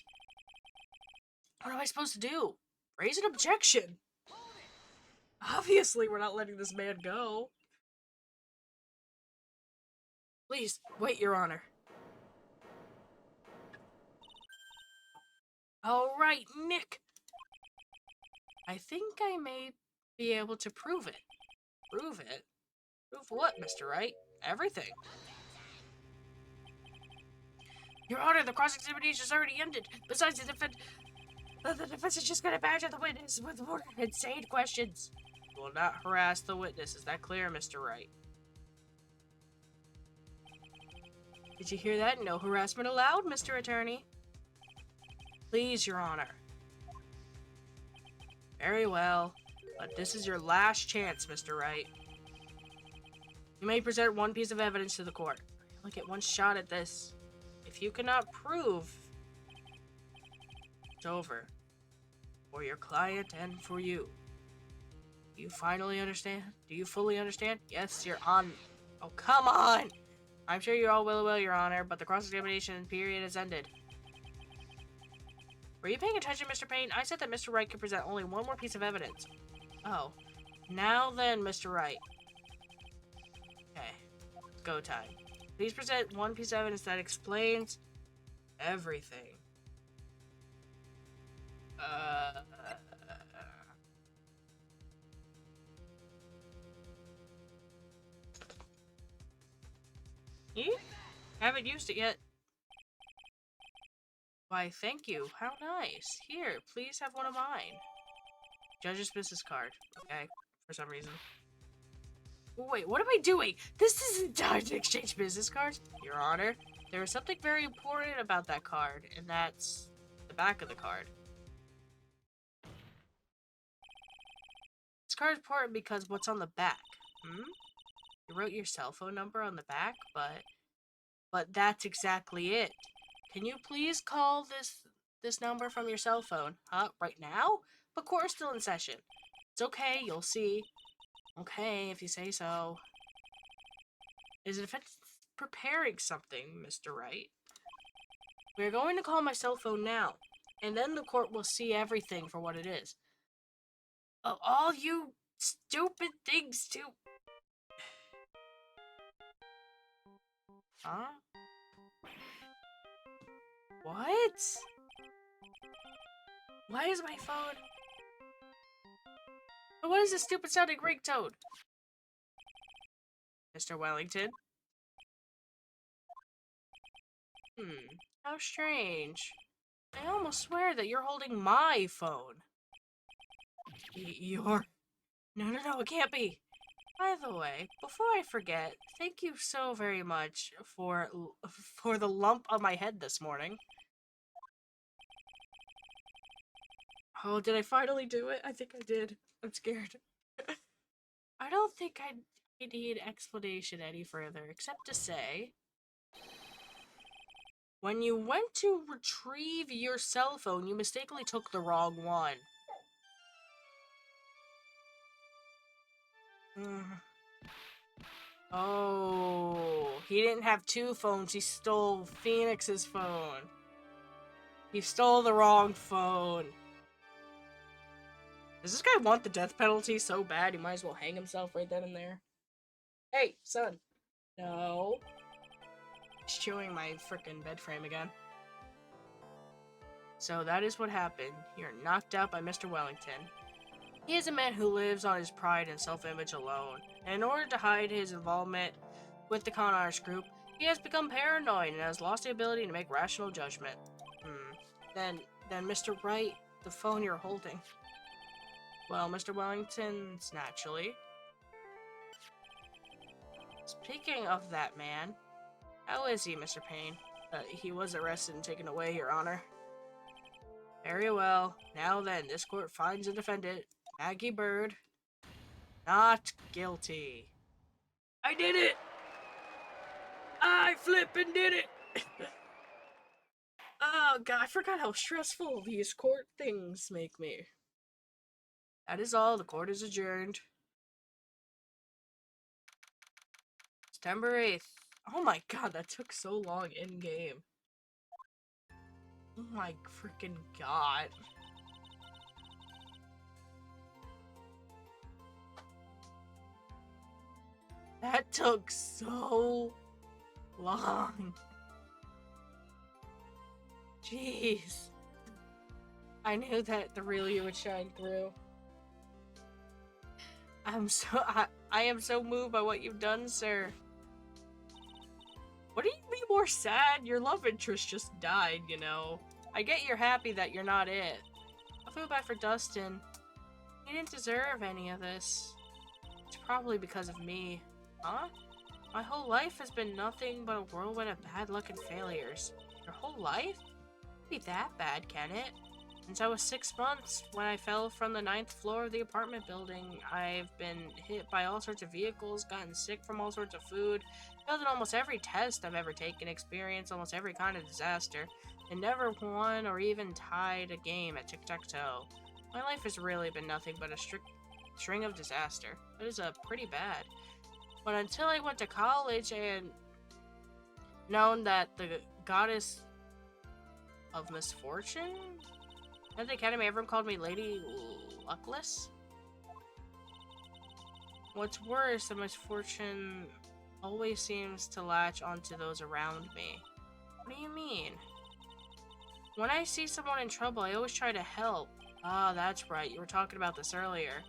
What am I supposed to do? Raise an objection! Obviously, we're not letting this man go. Please, wait, Your Honor. Alright, Nick. I think I may be able to prove it. Prove it? Prove what, Mr. Wright? Everything. Your Honor, the cross-examination has already ended. Besides, the defense is just gonna badger the witness with more insane questions. You will not harass the witness. Is that clear, Mr. Wright? Did you hear that? No harassment allowed, Mr. Attorney. Please, Your Honor. Very well, but this is your last chance, Mr. Wright. You may present one piece of evidence to the court. You only get one shot at this. If you cannot prove, it's over. For your client and for you. Do you finally understand? Do you fully understand? Yes, Your Honor. Oh, come on! I'm sure you're all well, Your Honor, but the cross-examination period has ended. Were you paying attention, Mr. Payne? I said that Mr. Wright could present only one more piece of evidence. Oh. Now then, Mr. Wright. Okay. Go time. Please present one piece of evidence that explains everything. You haven't used it yet. Why, thank you. How nice. Here, please have one of mine. Judge's business card. Okay, for some reason. Wait, what am I doing? This isn't time to exchange business cards. Your Honor, there is something very important about that card, and that's the back of the card. This card is important because what's on the back? You wrote your cell phone number on the back, but that's exactly it. Can you please call this number from your cell phone? Huh? Right now? But court's still in session. It's okay, you'll see. Okay, if you say so. Is the defense preparing something, Mr. Wright? We're going to call my cell phone now, and then the court will see everything for what it is. Of all you stupid things to... Huh? What? Why is my phone... What is this stupid sounding ringtone? Mr. Wellington? How strange. I almost swear that you're holding my phone. You're... No, it can't be. By the way, before I forget, thank you so very much for the lump on my head this morning. Oh, did I finally do it? I think I did. I'm scared. I don't think I need explanation any further, except to say... When you went to retrieve your cell phone, you mistakenly took the wrong one. Oh, he didn't have two phones. He stole Phoenix's phone. He stole the wrong phone. Does this guy want the death penalty so bad he might as well hang himself right then and there? Hey, son. No. He's chewing my frickin' bed frame again. So that is what happened. You're knocked out by Mr. Wellington. He is a man who lives on his pride and self-image alone, and in order to hide his involvement with the con artist group, he has become paranoid and has lost the ability to make rational judgment. Then Mr. Wright, the phone you're holding. Well, Mr. Wellington's naturally. Speaking of that man, how is he, Mr. Payne? He was arrested and taken away, Your Honor. Very well. Now then, this court finds the defendant, Maggie Bird, not guilty. I did it! I flippin' did it! Oh god, I forgot how stressful these court things make me. That is all. The court is adjourned. September 8th. Oh my god, that took so long in-game. Oh my freaking god. That took so long. Jeez. I knew that the real you would shine through. I am so moved by what you've done, sir. Wouldn't you be more sad? Your love interest just died, you know. I get you're happy that you're not it. I feel bad for Dustin. He didn't deserve any of this. It's probably because of me. Huh? My whole life has been nothing but a whirlwind of bad luck and failures. Your whole life? Can't be that bad, can it? Since I was 6 months, when I fell from the 9th floor of the apartment building, I've been hit by all sorts of vehicles, gotten sick from all sorts of food, failed in almost every test I've ever taken, experienced almost every kind of disaster, and never won or even tied a game at tic-tac-toe. My life has really been nothing but a string of disaster. It is pretty bad. But until I went to college and known that the goddess of misfortune? At the academy, everyone called me Lady Luckless. What's worse, the misfortune always seems to latch onto those around me. What do you mean? When I see someone in trouble, I always try to help. Ah, that's right, you were talking about this earlier.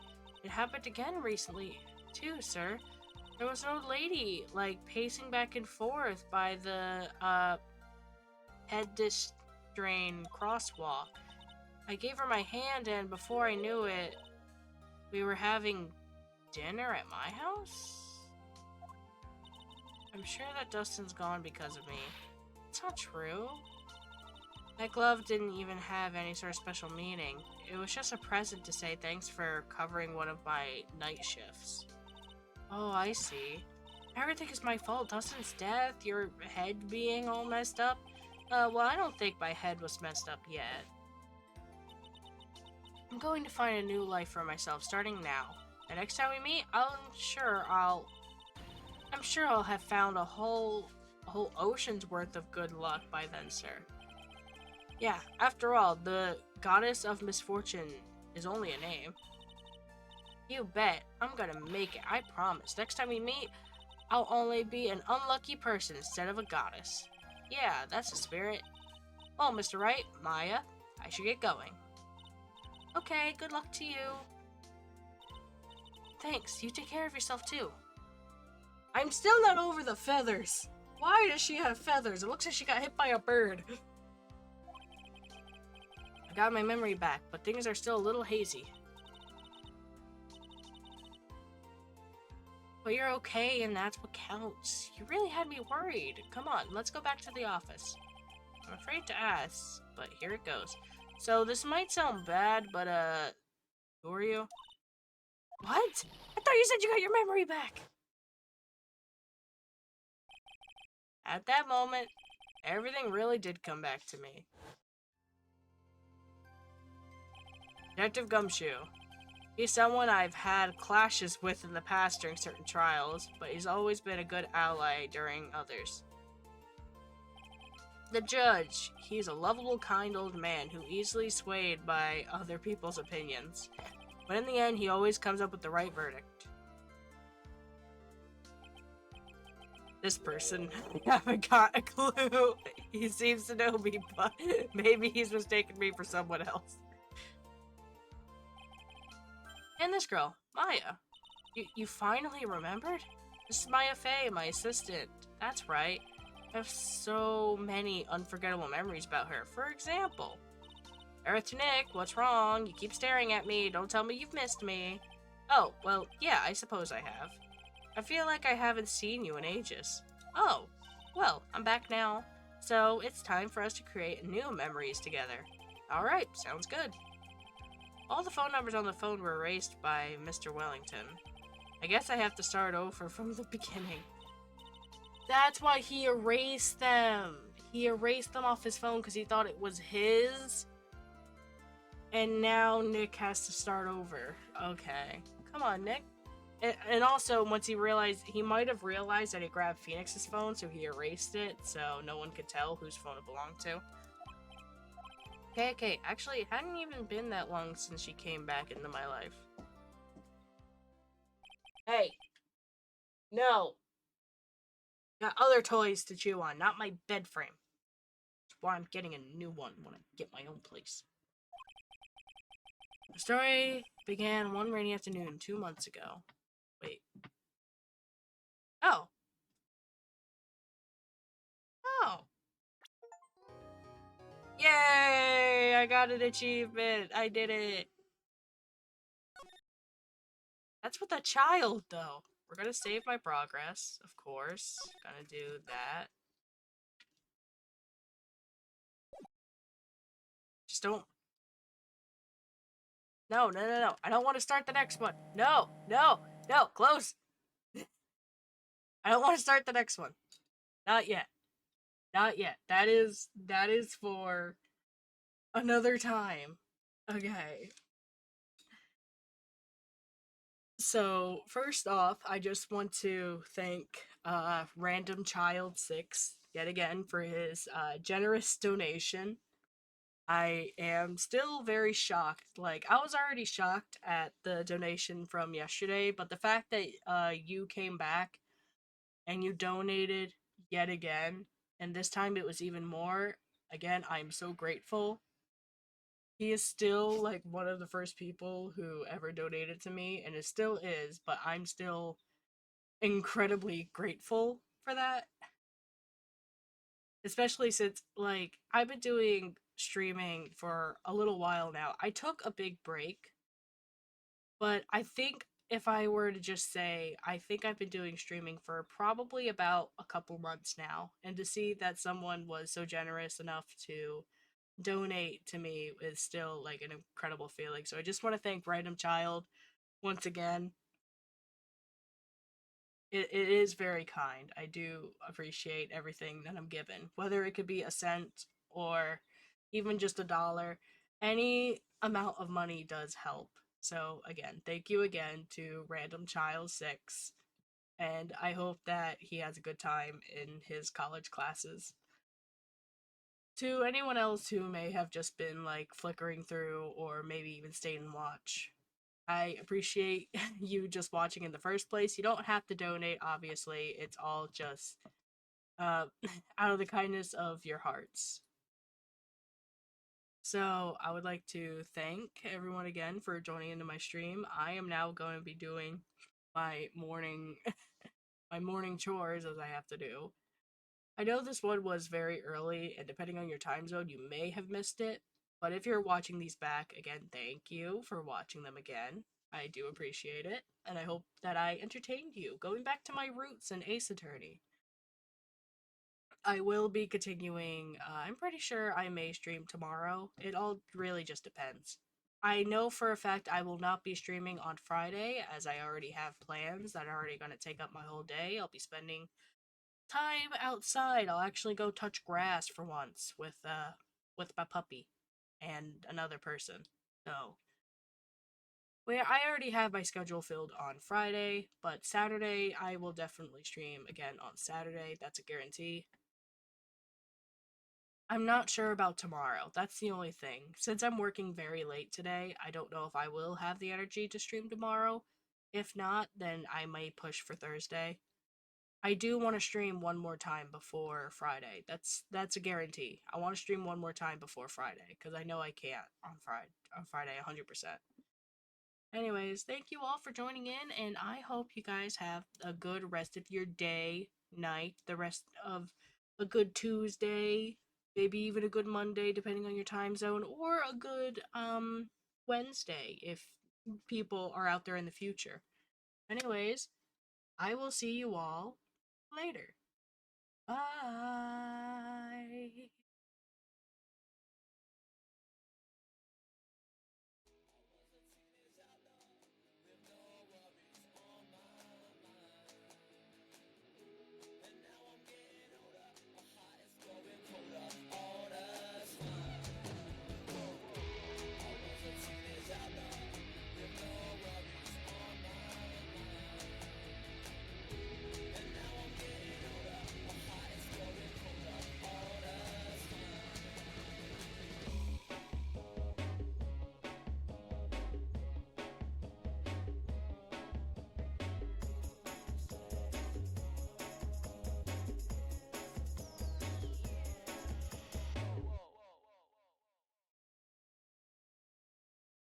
It happened again recently, too, sir. There was an old lady, like, pacing back and forth by the, pedestrian crosswalk. I gave her my hand, and before I knew it, we were having dinner at my house? I'm sure that Dustin's gone because of me. It's not true. That glove didn't even have any sort of special meaning. It was just a present to say thanks for covering one of my night shifts. Oh, I see. Everything is my fault. Dustin's death, your head being all messed up. Well, I don't think my head was messed up yet. I'm going to find a new life for myself starting now. The next time we meet, I'm sure I'll have found a whole ocean's worth of good luck by then, sir. Yeah, after all, the goddess of misfortune is only a name. You bet. I'm gonna make it, I promise. Next time we meet, I'll only be an unlucky person instead of a goddess. Yeah, that's the spirit. Well, Mr. Wright, Maya, I should get going. Okay, good luck to you. Thanks, you take care of yourself too. I'm still not over the feathers. Why does she have feathers? It looks like she got hit by a bird. I got my memory back, but things are still a little hazy. But you're okay, and that's what counts. You really had me worried. Come on, let's go back to the office. I'm afraid to ask, but here it goes. So this might sound bad, but who are you? What? I thought you said you got your memory back. At that moment, everything really did come back to me. Detective Gumshoe. He's someone I've had clashes with in the past during certain trials, but he's always been a good ally during others. The judge. He's a lovable, kind old man who easily swayed by other people's opinions. But in the end, he always comes up with the right verdict. This person, I haven't got a clue. He seems to know me, but maybe he's mistaken me for someone else. And this girl, Maya. You finally remembered? This is Maya Fey, my assistant. That's right. I have so many unforgettable memories about her. For example, Earth Nick, what's wrong? You keep staring at me. Don't tell me you've missed me. Oh, well, yeah, I suppose I have. I feel like I haven't seen you in ages. Oh, well, I'm back now. So it's time for us to create new memories together. Alright, sounds good. All the phone numbers on the phone were erased by Mr. Wellington. I guess I have to start over from the beginning. That's why he erased them. He erased them off his phone because he thought it was his. And now Nick has to start over. Okay. Come on, Nick. And also, once he realized, he might have realized that he grabbed Phoenix's phone, so he erased it, so no one could tell whose phone it belonged to. Okay. Actually, it hadn't even been that long since she came back into my life. Hey. No. Got other toys to chew on, not my bed frame. That's why I'm getting a new one when I get my own place. The story began one rainy afternoon 2 months ago. Wait. Oh. Oh. Yay! I got an achievement. I did it. That's with a child, though. We're gonna save my progress, of course. Gonna do that. Just don't. No, no, no, no. I don't want to start the next one. No, no, no. Close. I don't want to start the next one. Not yet. Not yet. That is for another time. Okay. So, first off, I just want to thank Random Child 6 yet again for his generous donation. I am still very shocked. Like, I was already shocked at the donation from yesterday, but the fact that you came back and you donated yet again, and this time it was even more, again, I'm so grateful. He is still like one of the first people who ever donated to me, and it still is, but I'm still incredibly grateful for that. Especially since, like, I've been doing streaming for a little while now. I took a big break, but I think if I were to just say, I think I've been doing streaming for probably about a couple months now, and to see that someone was so generous enough to donate to me is still like an incredible feeling. So I just want to thank Random Child once again. It is very kind. I do appreciate everything that I'm given, whether it could be a cent or even just $1. Any amount of money does help. So again, thank you again to Random Child 6, and I hope that he has a good time in his college classes. To anyone else who may have just been like flickering through or maybe even stayed and watch, I appreciate you just watching in the first place. You don't have to donate, obviously. It's all just uh, out of the kindness of your hearts. So I would like to thank everyone again for joining into my stream. I am now going to be doing my morning my morning chores as I have to do. I know this one was very early, and depending on your time zone, you may have missed it. But if you're watching these back, again, thank you for watching them again. I do appreciate it, and I hope that I entertained you. Going back to my roots in Ace Attorney, I will be continuing. I'm pretty sure I may stream tomorrow. It all really just depends. I know for a fact I will not be streaming on Friday, as I already have plans that are already going to take up my whole day. I'll be spending time outside. I'll actually go touch grass for once with my puppy and another person. So where I already have my schedule filled on Friday, but Saturday I will definitely stream again on Saturday. That's a guarantee. I'm not sure about tomorrow. That's the only thing. Since I'm working very late today, I don't know if I will have the energy to stream tomorrow. If not, then I may push for Thursday. I do want to stream one more time before Friday. That's a guarantee. I want to stream one more time before Friday because I know I can't on Friday 100%. Anyways, thank you all for joining in, and I hope you guys have a good rest of your day, night, the rest of a good Tuesday, maybe even a good Monday depending on your time zone, or a good Wednesday if people are out there in the future. Anyways, I will see you all later. Bye.